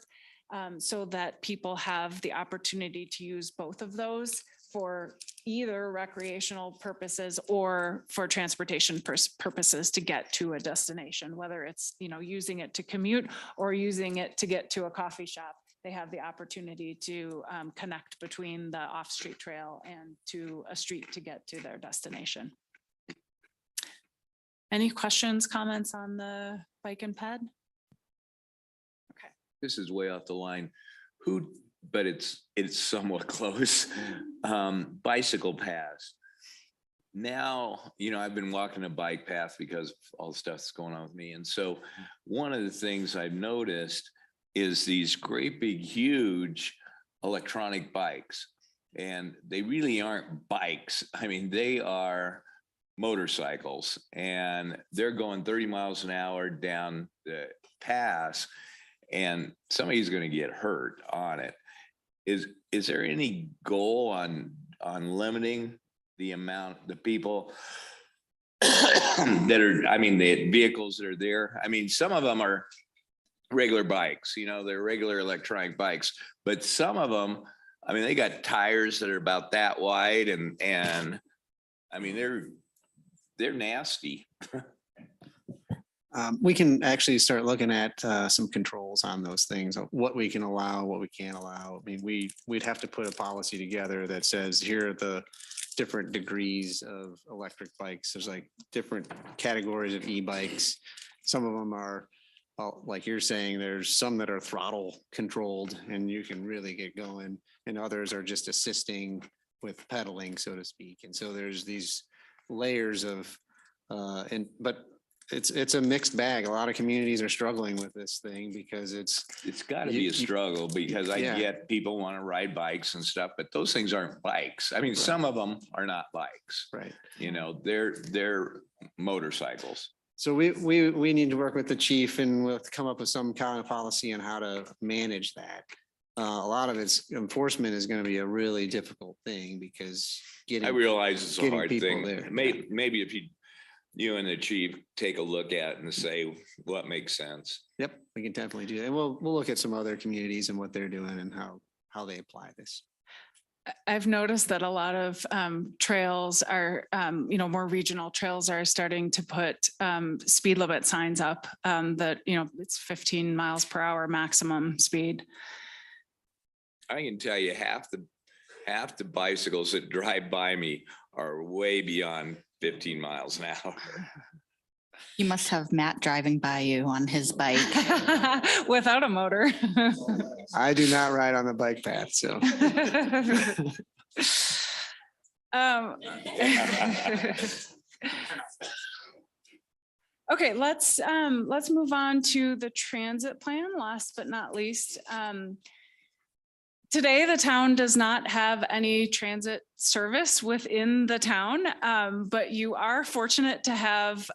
so that people have the opportunity to use both of those for either recreational purposes or for transportation purposes to get to a destination, whether it's, using it to commute or using it to get to a coffee shop. They have the opportunity to connect between the off-street trail and to a street to get to their destination. Any questions, comments on the bike and ped? Okay. This is way off the line. But it's somewhat close. Bicycle paths. Now, I've been walking a bike path because of all the stuff that's going on with me. And so one of the things I've noticed is these great big, huge electronic bikes. And they really aren't bikes. I mean, they are motorcycles, and they're going 30 miles an hour down the pass, and somebody's going to get hurt on it. Is there any goal on limiting the people that are, the vehicles that are there? Some of them are regular bikes, they're regular electronic bikes, but some of them, they got tires that are about that wide, and they're nasty. We can actually start looking at some controls on those things, what we can allow, what we can't allow. We'd have to put a policy together that says, here are the different degrees of electric bikes. There's like different categories of e-bikes. Some of them are, like you're saying, there's some that are throttle controlled and you can really get going, and others are just assisting with pedaling, so to speak. And so there's these layers of, but it's a mixed bag. A lot of communities are struggling with this thing because it's got to be a struggle, because I yeah. get people want to ride bikes and stuff, but those things aren't bikes. Right. Some of them are not bikes, right? They're motorcycles. So we need to work with the chief and we'll come up with some kind of policy on how to manage that. A lot of its enforcement is going to be a really difficult thing because I realize it's a hard thing. There. Maybe if you and the chief take a look at it and say what makes sense. Yep, we can definitely do that. And we'll look at some other communities and what they're doing and how they apply this. I've noticed that a lot of trails are, more regional trails are starting to put speed limit signs up that, it's 15 miles per hour maximum speed. I can tell you half the bicycles that drive by me are way beyond 15 miles an hour. You must have Matt driving by you on his bike. Without a motor. I do not ride on the bike path, so. Um, Okay, let's move on to the transit plan, last but not least. Today, the town does not have any transit service within the town, but you are fortunate to have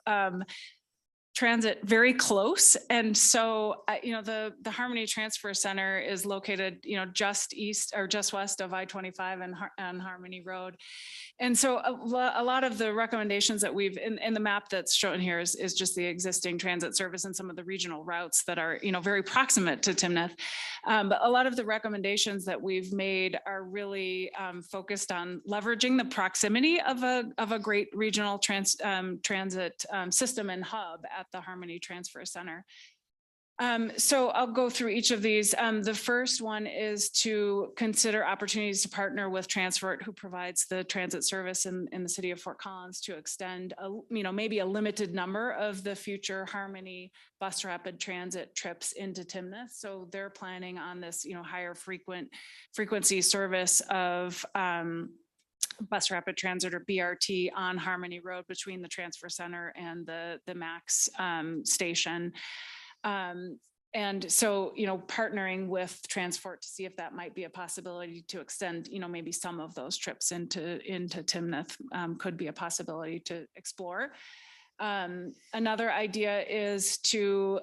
transit very close. And so, the Harmony Transfer Center is located, just east or just west of I-25 and Harmony Road. And so a lot of the recommendations that we've in the map that's shown here is just the existing transit service and some of the regional routes that are, very proximate to Timnath. But a lot of the recommendations that we've made are really focused on leveraging the proximity of a great regional transit system and hub at the Harmony Transfer Center. So I'll go through each of these. The first one is to consider opportunities to partner with Transfort, who provides the transit service in the city of Fort Collins, to extend maybe a limited number of the future Harmony bus rapid transit trips into Timnath. So they're planning on this, higher frequency service of bus rapid transit or BRT on Harmony Road between the transfer center and the Max station. And so, partnering with Transfort to see if that might be a possibility to extend, maybe some of those trips into Timnath could be a possibility to explore. Another idea is to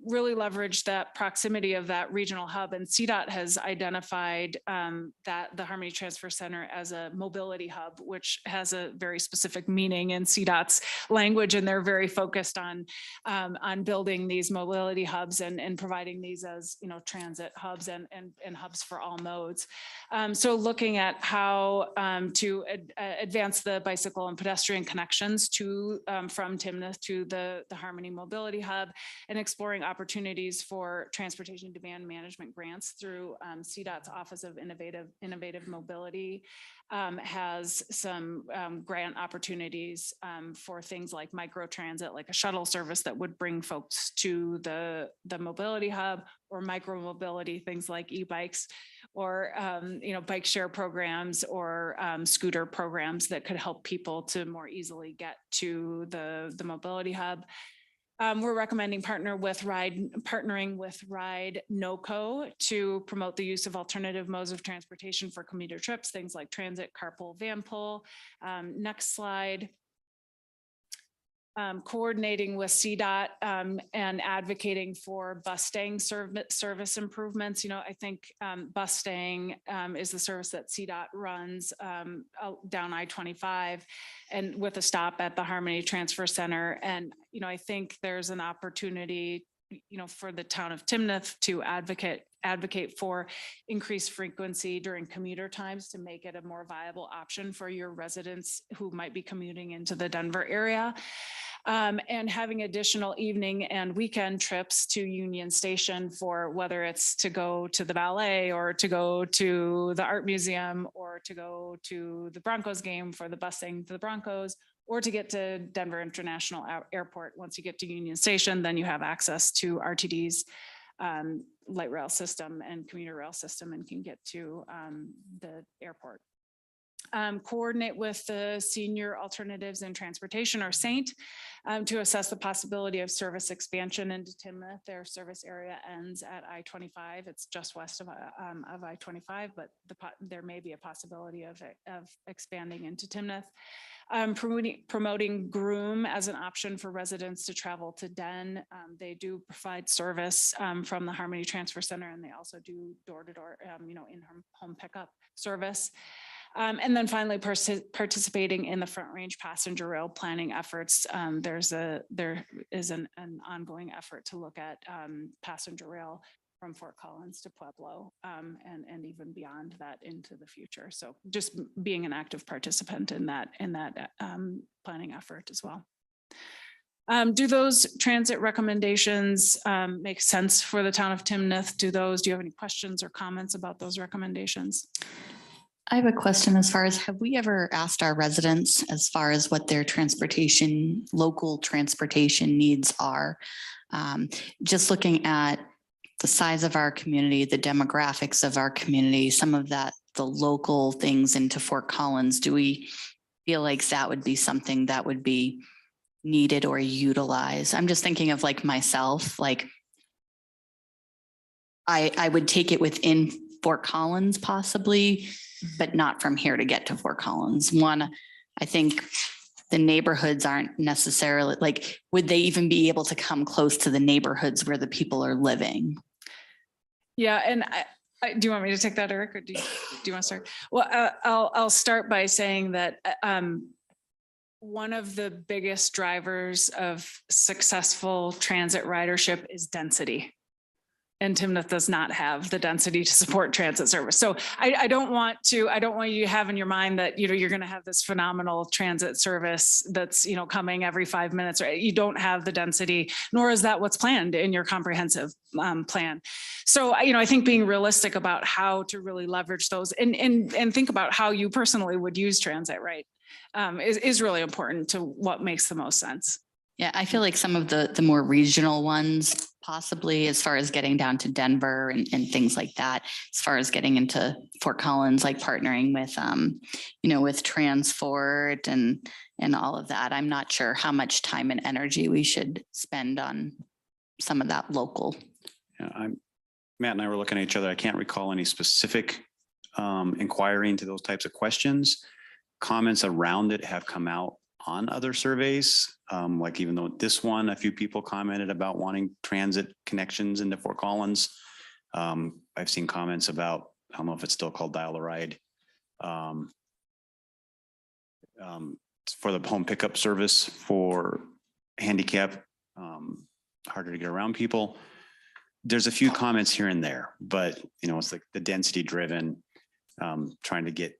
really leverage that proximity of that regional hub, and CDOT has identified that the Harmony Transfer Center as a mobility hub, which has a very specific meaning in CDOT's language, and they're very focused on building these mobility hubs and providing these as transit hubs and hubs for all modes. So looking at how to advance the bicycle and pedestrian connections to from Timnath to the Harmony Mobility Hub, and exploring opportunities for transportation demand management grants through CDOT's Office of Innovative Mobility has some grant opportunities for things like microtransit, like a shuttle service that would bring folks to the mobility hub, or micro mobility, things like e-bikes, or bike share programs, or scooter programs that could help people to more easily get to the mobility hub. We're recommending partnering with Ride NoCo to promote the use of alternative modes of transportation for commuter trips, things like transit, carpool, vanpool. Next slide. Coordinating with CDOT and advocating for bus staying service improvements. I think bus staying is the service that CDOT runs down I-25 and with a stop at the Harmony Transfer Center. And, I think there's an opportunity, for the town of Timnath to advocate for increased frequency during commuter times to make it a more viable option for your residents who might be commuting into the Denver area. And having additional evening and weekend trips to Union Station, for whether it's to go to the ballet, or to go to the art museum, or to go to the Broncos game for the busing to the Broncos, or to get to Denver International Airport. Once you get to Union Station, then you have access to RTD's light rail system and commuter rail system, and can get to the airport. Coordinate with the Senior Alternatives in Transportation, or SAINT, to assess the possibility of service expansion into Timnath. Their service area ends at I-25. It's just west of I-25, but there may be a possibility of expanding into Timnath. Promoting Groom as an option for residents to travel to Den. They do provide service from the Harmony Transfer Center, and they also do door-to-door, in-home pickup service. And then finally, participating in the Front Range passenger rail planning efforts. There is an ongoing effort to look at passenger rail from Fort Collins to Pueblo, and even beyond that into the future. So just being an active participant in that planning effort as well. Do those transit recommendations make sense for the town of Timnath? Do you have any questions or comments about those recommendations? I have a question as far as, have we ever asked our residents as far as what their transportation, local transportation needs are? Just looking at the size of our community, the demographics of our community, some of that, the local things into Fort Collins, do we feel like that would be something that would be needed or utilized? I'm just thinking of like myself, like I would take it within Fort Collins possibly, but not from here to get to Fort Collins. One, I think the neighborhoods aren't necessarily like, would they even be able to come close to the neighborhoods where the people are living? Yeah, and do you want me to take that, Eric, or do you want to start? Well, I'll start by saying that one of the biggest drivers of successful transit ridership is density. And Timnath does not have the density to support transit service. So I don't want you to have in your mind that, you're going to have this phenomenal transit service that's, coming every 5 minutes, right? You don't have the density, nor is that what's planned in your comprehensive plan. So, I think being realistic about how to really leverage those and think about how you personally would use transit, right? Is really important to what makes the most sense. Yeah, I feel like some of the more regional ones, possibly as far as getting down to Denver and things like that, as far as getting into Fort Collins, like partnering with, with transport and all of that. I'm not sure how much time and energy we should spend on some of that local. Yeah, Matt and I were looking at each other. I can't recall any specific inquiry into those types of questions. Comments around it have come out on other surveys. Like even though this one, a few people commented about wanting transit connections into Fort Collins. I've seen comments about, I don't know if it's still called Dial a Ride, for the home pickup service for handicap, harder to get around people. There's a few comments here and there, but it's like the density driven, trying to get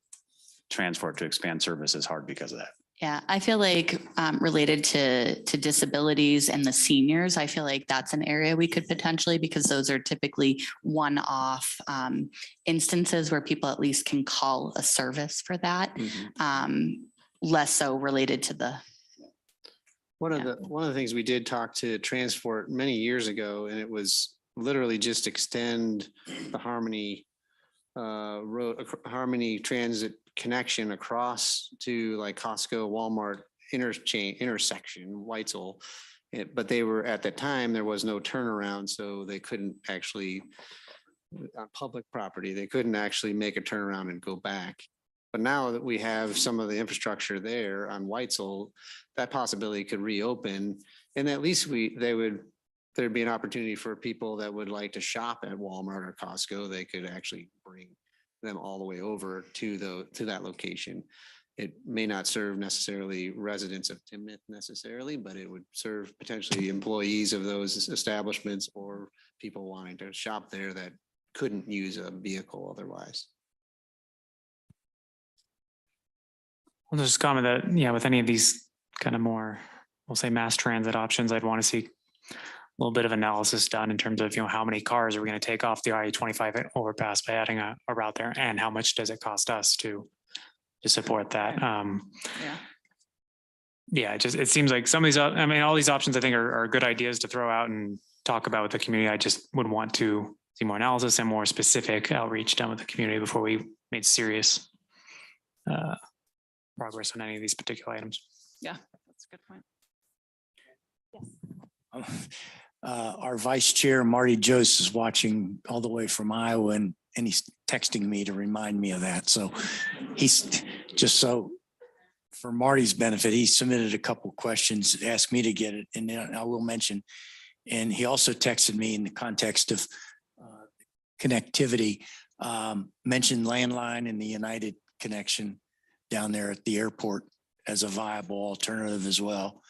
transport to expand service is hard because of that. Yeah, I feel like related to disabilities and the seniors, I feel like that's an area we could potentially, because those are typically one-off instances where people at least can call a service for that. Less so related to the. One of the things we did talk to transport many years ago, and it was literally just extend the Harmony transit connection across to like Costco, Walmart intersection, Weitzel. But they were, at the time, there was no turnaround, so they couldn't actually, on public property, they couldn't actually make a turnaround and go back. But now that we have some of the infrastructure there on Weitzel, that possibility could reopen. And at least there'd be an opportunity for people that would like to shop at Walmart or Costco. They could actually bring them all the way over to that location. It may not serve necessarily residents of Timnath necessarily, but it would serve potentially employees of those establishments or people wanting to shop there that couldn't use a vehicle otherwise. I'll just comment that, with any of these kind of more, we'll say mass transit options, I'd want to see a little bit of analysis done in terms of, how many cars are we going to take off the I-25 overpass by adding a route there, and how much does it cost us to support that? It seems like some of these, all these options I think are good ideas to throw out and talk about with the community. I just would want to see more analysis and more specific outreach done with the community before we made serious progress on any of these particular items. Yeah, that's a good point. Yes. Our vice chair, Marty Jost, is watching all the way from Iowa, and he's texting me to remind me of that. So he's just so for Marty's benefit, he submitted a couple of questions, asked me to get it, and then I will mention. And he also texted me in the context of connectivity, mentioned landline and the United connection down there at the airport as a viable alternative as well.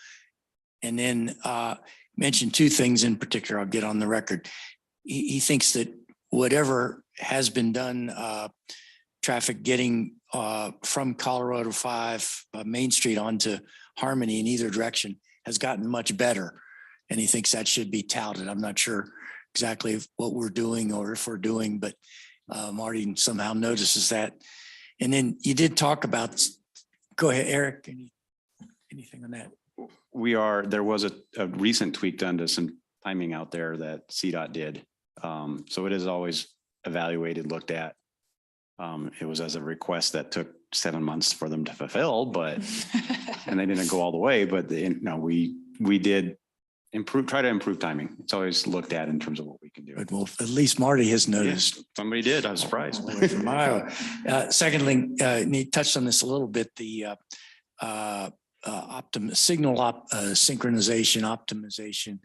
And then mentioned two things in particular, I'll get on the record. he thinks that whatever has been done, traffic getting from Colorado 5 Main Street onto Harmony in either direction has gotten much better. And he thinks that should be touted. I'm not sure exactly what we're doing or if we're doing, but Marty somehow notices that. And then you did talk about, go ahead, Eric, anything on that? There was a recent tweak done to some timing out there that CDOT did. So it is always evaluated, looked at. It was as a request that took 7 months for them to fulfill, but, and they didn't go all the way, but we did try to improve timing. It's always looked at in terms of what we can do. But well, at least Marty has noticed. Yes, somebody did. I was surprised. All the way from Iowa. Secondly, Nate touched on this a little bit, the signal synchronization, optimization.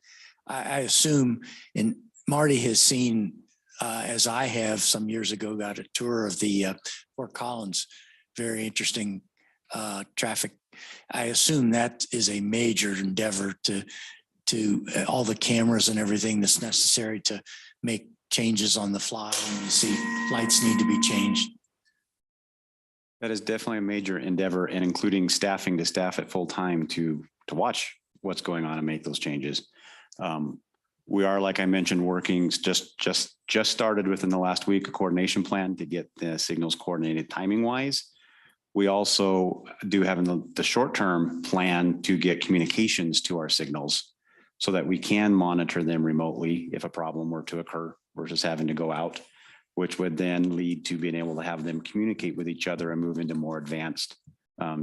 I assume, and Marty has seen, as I have some years ago, got a tour of the Fort Collins, very interesting traffic. I assume that is a major endeavor to all the cameras and everything that's necessary to make changes on the fly when you see lights need to be changed. That is definitely a major endeavor, and including staffing to staff at full time to watch what's going on and make those changes. We are, like I mentioned, working just started within the last week a coordination plan to get the signals coordinated timing wise. We also do have in the short term plan to get communications to our signals so that we can monitor them remotely if a problem were to occur versus having to go out, which would then lead to being able to have them communicate with each other and move into more advanced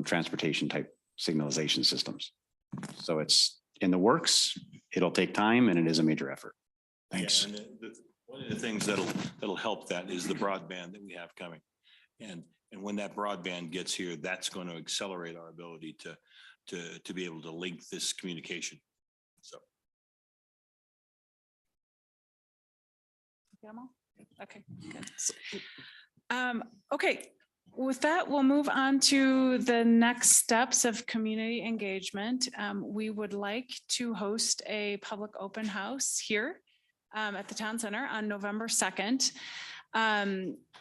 transportation type signalization systems. So it's in the works. It'll take time and it is a major effort. Thanks. Yeah, and one of the things that'll help that is the broadband that we have coming. And when that broadband gets here, that's going to accelerate our ability to be able to link this communication. So. Okay, good. Okay, with that, we'll move on to the next steps of community engagement. We would like to host a public open house here at the town center on November 2nd.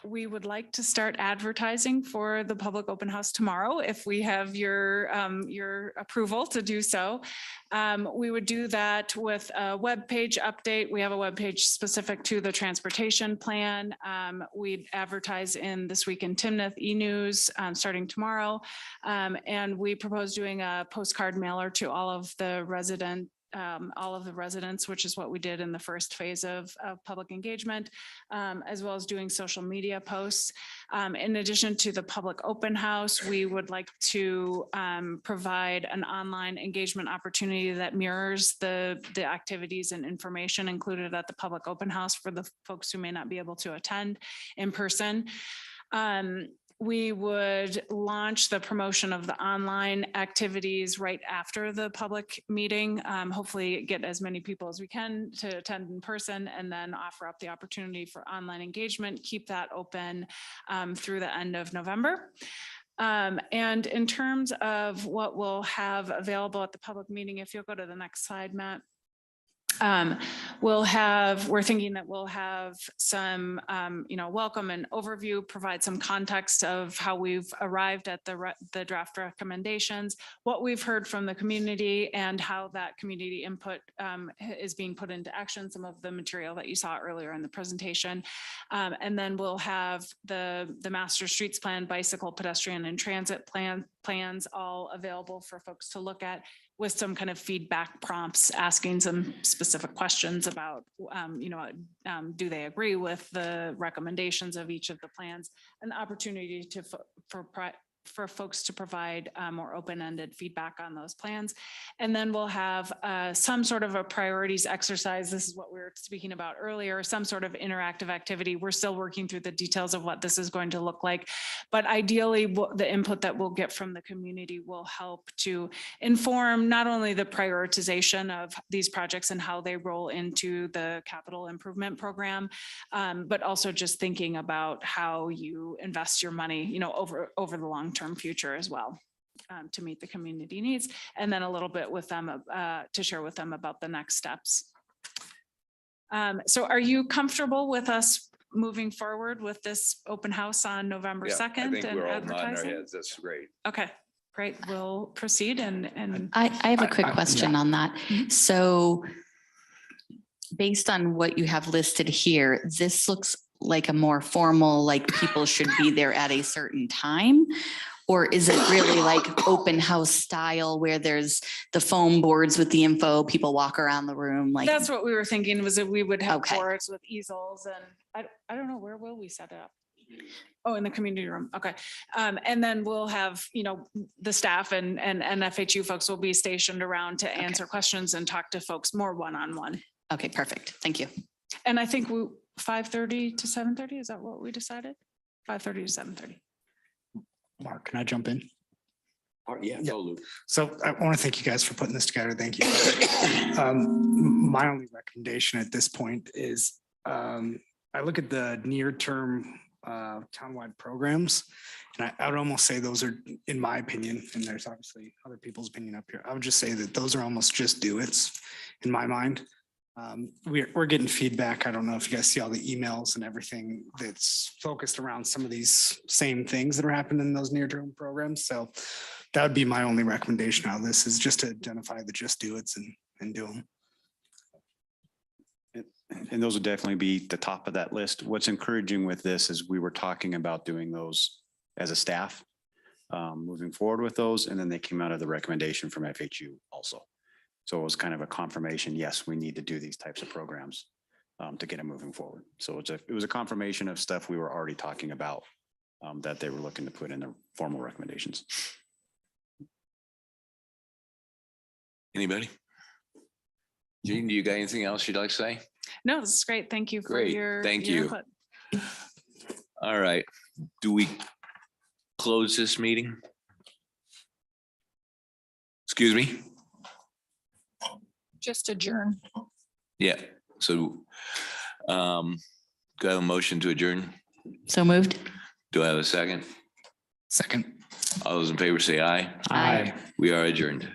We would like to start advertising for the public open house tomorrow if we have your approval to do so. We would do that with a web page update. We have a web page specific to the transportation plan. We'd advertise in This Week in Timnath e-news starting tomorrow. And we propose doing a postcard mailer to all of the residents, which is what we did in the first phase of public engagement, as well as doing social media posts. In addition to the public open house, we would like to provide an online engagement opportunity that mirrors the activities and information included at the public open house for the folks who may not be able to attend in person. We would launch the promotion of the online activities right after the public meeting. Hopefully get as many people as we can to attend in person and then offer up the opportunity for online engagement, keep that open through the end of November. And in terms of what we'll have available at the public meeting, if you'll go to the next slide, Matt. We're thinking that we'll have some, welcome and overview, provide some context of how we've arrived at the draft recommendations, what we've heard from the community and how that community input is being put into action, some of the material that you saw earlier in the presentation. And then we'll have the master streets plan, bicycle, pedestrian and transit plans all available for folks to look at, with some kind of feedback prompts, asking some specific questions about, do they agree with the recommendations of each of the plans, an opportunity for folks to provide more open-ended feedback on those plans. And then we'll have some sort of a priorities exercise. This is what we were speaking about earlier, some sort of interactive activity. We're still working through the details of what this is going to look like, but ideally the input that we'll get from the community will help to inform not only the prioritization of these projects and how they roll into the capital improvement program, but also just thinking about how you invest your money, over the long-term future as well, to meet the community needs, and then a little bit with them to share with them about the next steps. So are you comfortable with us moving forward with this open house on November Yeah, I 2nd think and we're all nodding our advertising? heads. That's great. Okay, great. We'll proceed and I have a quick yeah. question on that. Mhm. So based on what you have listed here, this looks like a more formal, like people should be there at a certain time? Or is it really like open house style where there's the foam boards with the info, people walk around the room like? that's what we were thinking was that we would have Okay. boards with easels and I don't know, where will we set it up? Oh, in the community room. Okay. And then we'll have, the staff and FHU folks will be stationed around to answer questions and talk to folks more one-on-one. Okay, perfect. Thank you. And I think 5:30 to 7:30, is that what we decided? 5:30 to 7:30. Mark, can I jump in? Yeah, Yeah. go, Luke. So I want to thank you guys for putting this together. Thank you. My only recommendation at this point is I look at the near-term townwide programs, and I would almost say those are, in my opinion, and there's obviously other people's opinion up here. I would just say that those are almost just do-its in my mind. We're getting feedback. I don't know if you guys see all the emails and everything that's focused around some of these same things that are happening in those near-term programs. So that would be my only recommendation out of this, is just to identify the just do it's and do them. And those would definitely be the top of that list. What's encouraging with this is we were talking about doing those as a staff, moving forward with those, and then they came out of the recommendation from FHU also. So it was kind of a confirmation, yes, we need to do these types of programs to get them moving forward. So it was a confirmation of stuff we were already talking about that they were looking to put in their formal recommendations. Anybody? Jean, do you got anything else you'd like to say? No, this is great. Thank you for Great. your. Thank your you. input. All right. Do we close this meeting? Excuse me? Just adjourn. Yeah, so do I have a motion to adjourn? So moved? Do I have a second? Second. All those in favor say aye. Aye. We are adjourned.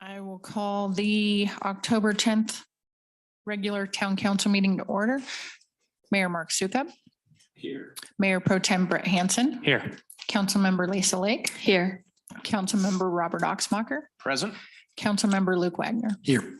I will call the October 10th regular town council meeting to order. Mayor Mark Sukup, Here. Mayor Pro Tem Brett Hansen, Here. Councilmember Lisa Lake, Here. Councilmember Robert Oxmacher, Present? Councilmember Luke Wagner. Here.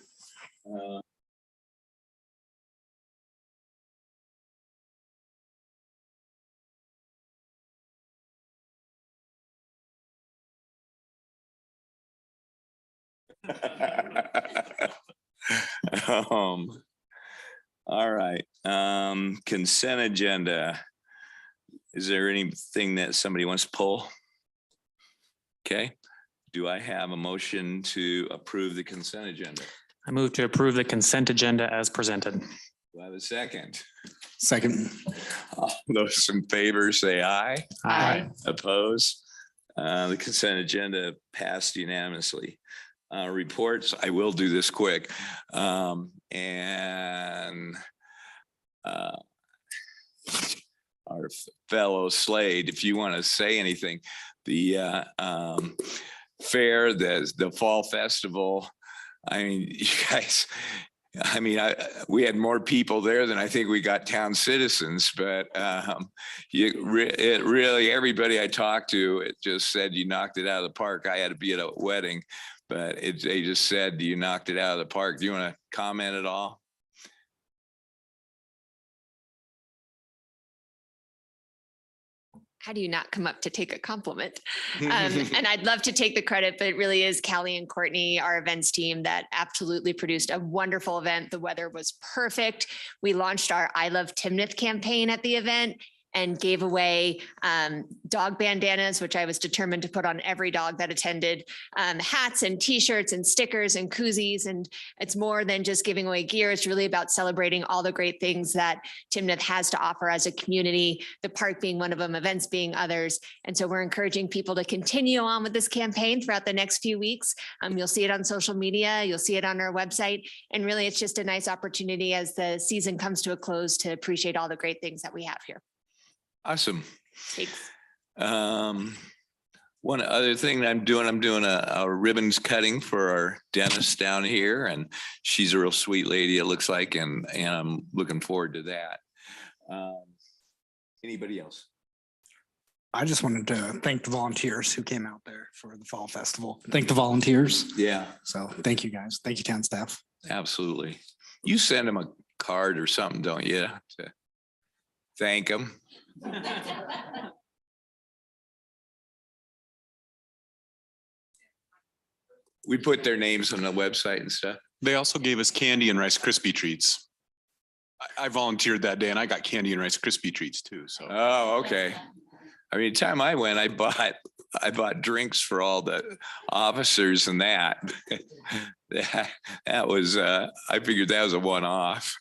All right, consent agenda. Is there anything that somebody wants to pull? Okay, do I have a motion to approve the consent agenda? I move to approve the consent agenda as presented. Do I have a second? Second. All those in favor say aye. Aye. Oppose? The consent agenda passed unanimously. Reports, I will do this quick. And our fellow Slade, if you want to say anything, the fair, the fall festival, I mean, you guys, I mean, we had more people there than I think we got town citizens, but it really, everybody I talked to, it just said you knocked it out of the park. I had to be at a wedding, but they just said you knocked it out of the park. Do you want to comment at all? How do you not come up to take a compliment? And I'd love to take the credit, but it really is Callie and Courtney, our events team, that absolutely produced a wonderful event. The weather was perfect. We launched our I Love Timnath campaign at the event and gave away dog bandanas, which I was determined to put on every dog that attended, hats and t-shirts and stickers and koozies. And it's more than just giving away gear. It's really about celebrating all the great things that Timnath has to offer as a community, the park being one of them, events being others. And so we're encouraging people to continue on with this campaign throughout the next few weeks. You'll see it on social media, you'll see it on our website. And really, it's just a nice opportunity as the season comes to a close to appreciate all the great things that we have here. Awesome. Thanks. One other thing I'm doing a ribbons cutting for our dentist down here, and she's a real sweet lady, it looks like, and I'm looking forward to that. Anybody else? I just wanted to thank the volunteers who came out there for the fall festival. Thank the volunteers. Yeah, So thank you guys. Thank you, town staff. absolutely. You send them a card or something, don't you, to thank them? We put their names on the website and stuff. They also gave us candy and Rice Krispie treats. I volunteered that day and I got candy and Rice Krispie treats too, so. Oh, okay. I mean, the time I went, I bought drinks for all the officers and that. That was, I figured that was a one-off.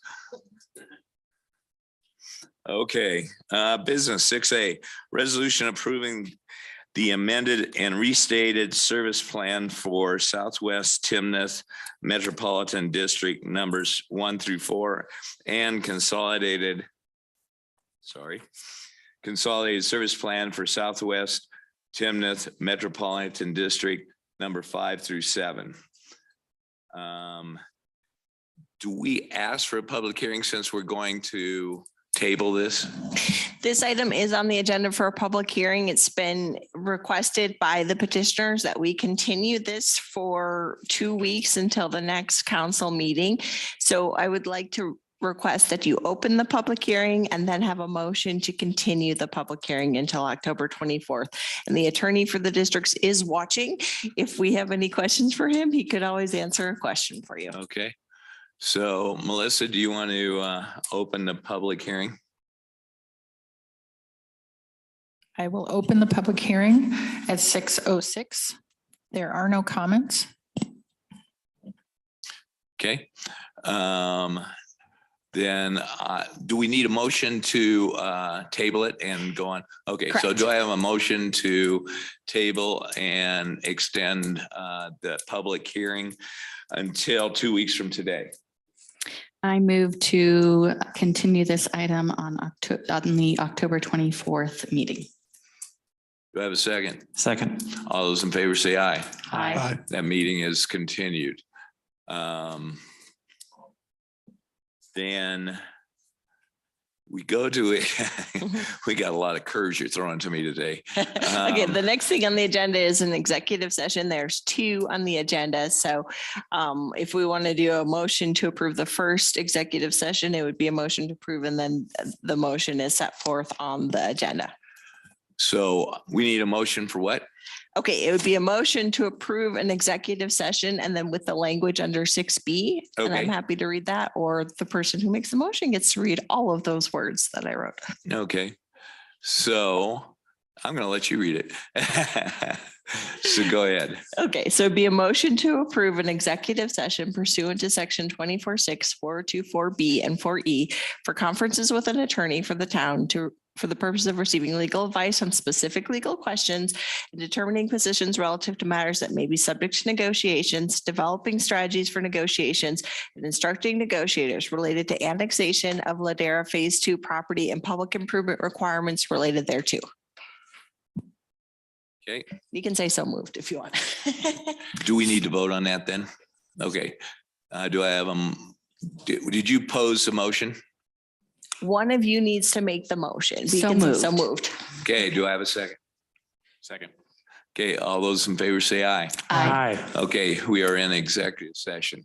Okay, business 6A, resolution approving the amended and restated service plan for Southwest Timnath Metropolitan District numbers 1 through 4 and consolidated service plan for Southwest Timnath Metropolitan District number 5 through 7. Do we ask for a public hearing since we're going to table this? This item is on the agenda for a public hearing. It's been requested by the petitioners that we continue this for 2 weeks until the next council meeting. So I would like to request that you open the public hearing and then have a motion to continue the public hearing until October 24th. And the attorney for the districts is watching. If we have any questions for him, he could always answer a question for you. Okay. So Melissa, do you want to open the public hearing? I will open the public hearing at 6:06. There are no comments. Okay. Then do we need a motion to table it and go on? Okay, so Correct. do I have a motion to table and extend the public hearing until 2 weeks from today? I move to continue this item on the October 24th meeting. Do I have a second? Second. All those in favor say aye. Aye. That meeting is continued. Then we go to it. We got a lot of curves you're throwing to me today. Okay, the next thing on the agenda is an executive session. There's two on the agenda. So if we want to do a motion to approve the first executive session, it would be a motion to approve, and then the motion is set forth on the agenda. So we need a motion for what? Okay, it would be a motion to approve an executive session and then with the language under 6B. And I'm Okay. happy to read that, or the person who makes the motion gets to read all of those words that I wrote. Okay. So I'm going to let you read it. So go ahead. Okay, so it'd be a motion to approve an executive session pursuant to section 24-6, 424B and 4E for conferences with an attorney for the town for the purpose of receiving legal advice on specific legal questions and determining positions relative to matters that may be subject to negotiations, developing strategies for negotiations, and instructing negotiators related to annexation of Ladera Phase 2 property and public improvement requirements related thereto. Okay. You can say so moved if you want. Do we need to vote on that then? Okay. Do I have did you pose the motion? One of you needs to make the motion. You So can say so moved. moved. Okay. Do I have a second? Second. Okay. All those in favor say aye. Aye. Okay. We are in executive session.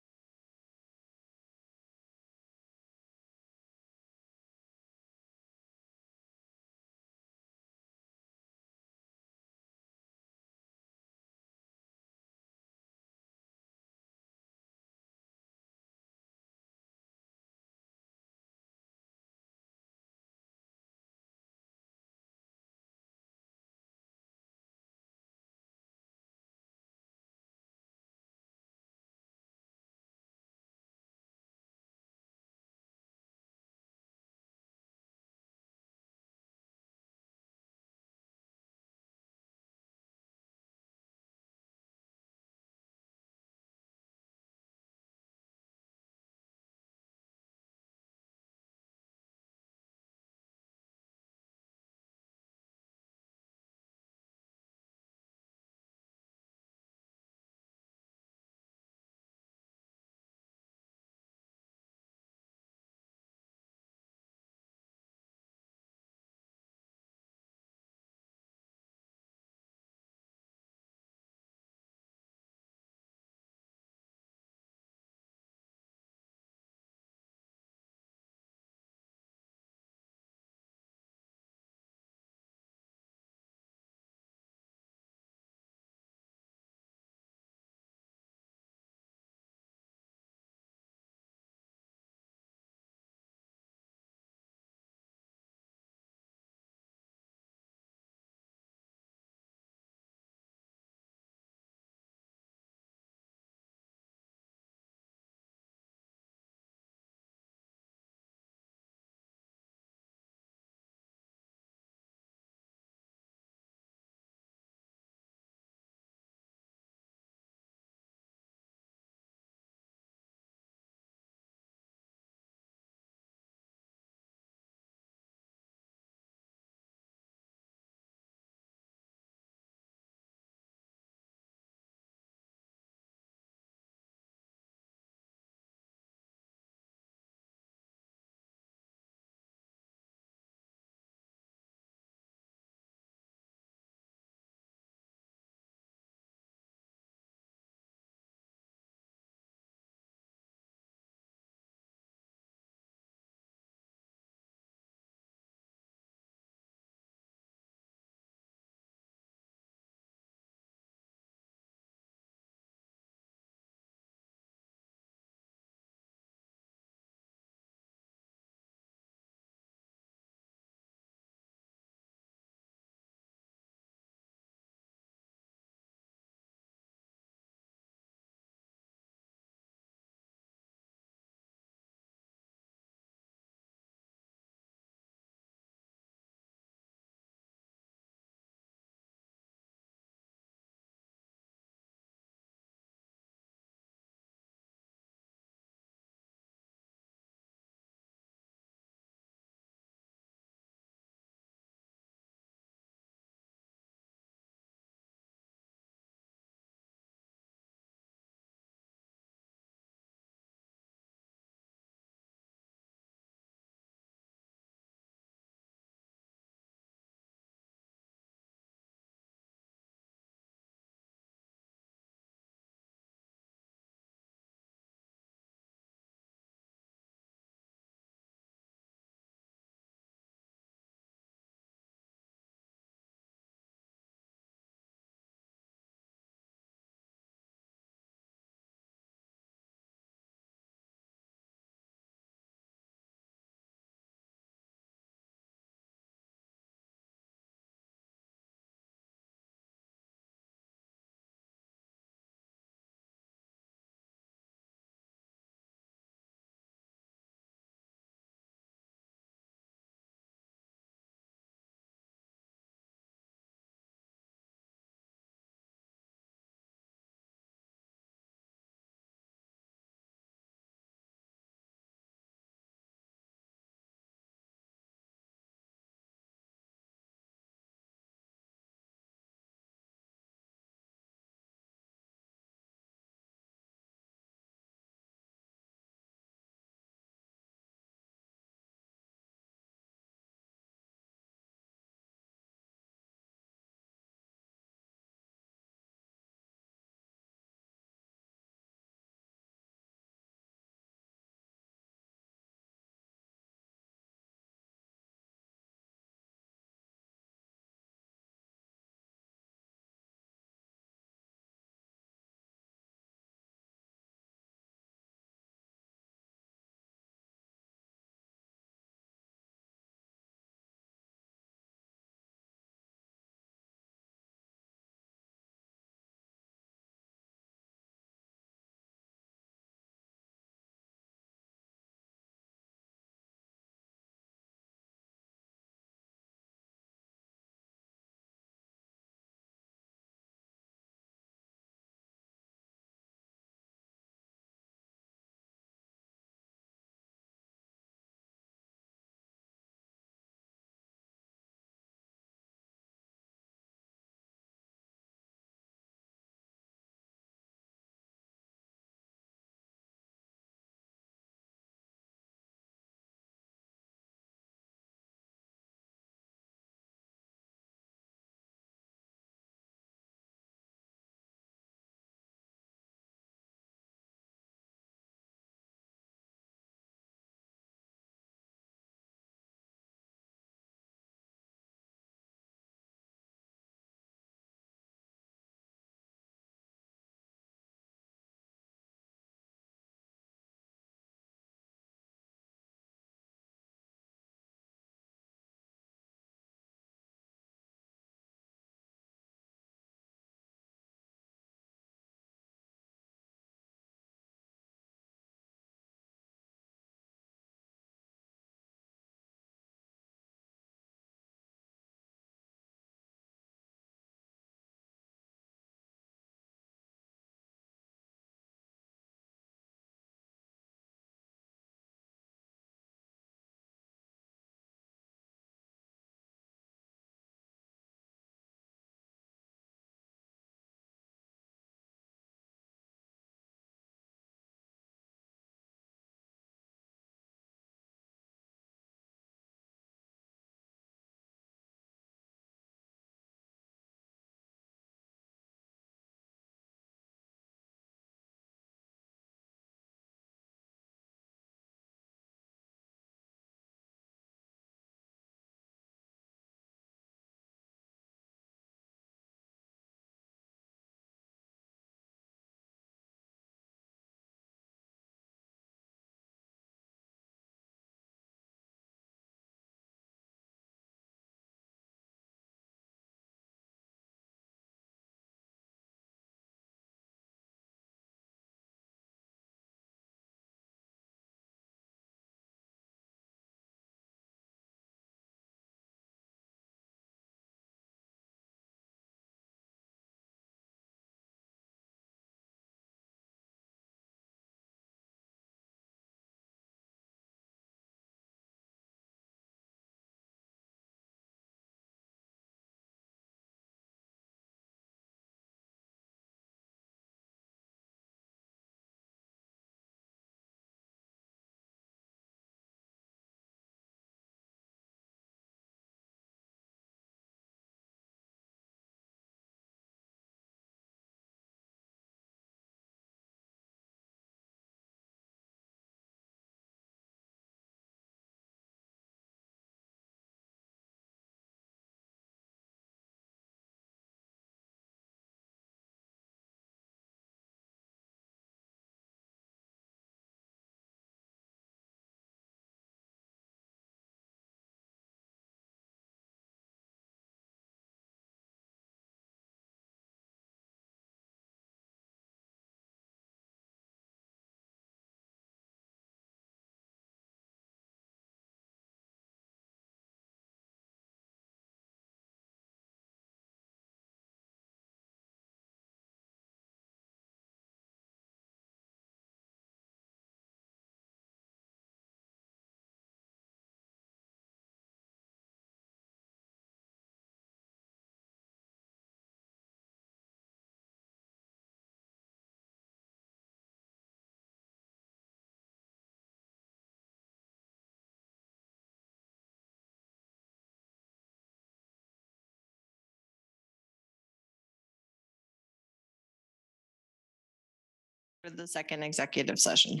For the second executive session.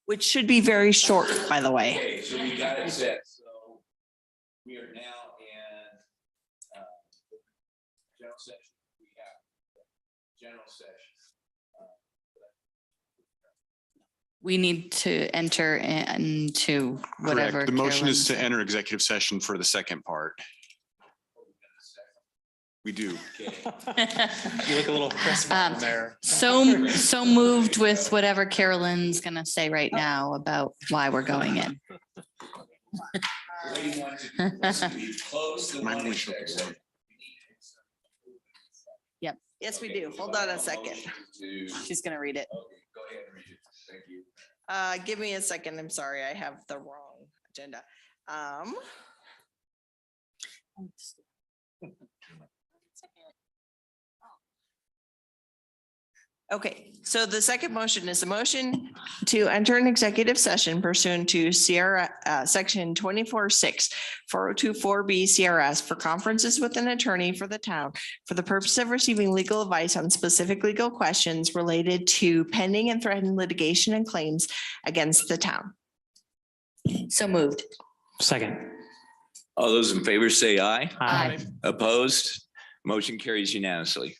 Which should be very short, by the way. Okay, so we got it set, so we are now in general session. We have general session. We need to enter into whatever. Correct. The motion is to Carolyn said. enter executive session for the second part. We do. You look a little crisp Um, there. So moved with whatever Carolyn's gonna say right now about why we're going in. Yep, Yes, we do. Hold on a second. she's gonna read it. Go ahead and read it. Thank you. Give me a second. I'm sorry, I have the wrong agenda. Okay, so the second motion is a motion to enter an executive session pursuant to Sierra, section 24-6, 4024B CRS for conferences with an attorney for the town for the purpose of receiving legal advice on specific legal questions related to pending and threatened litigation and claims against the town. So moved. Second. All those in favor say aye. Aye. Opposed? Motion carries unanimously.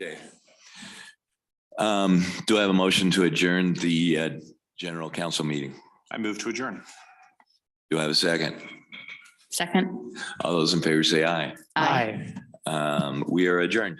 Okay. Do I have a motion to adjourn the general council meeting? I move to adjourn. Do I have a second? Second. All those in favor say aye. Aye. We are adjourned.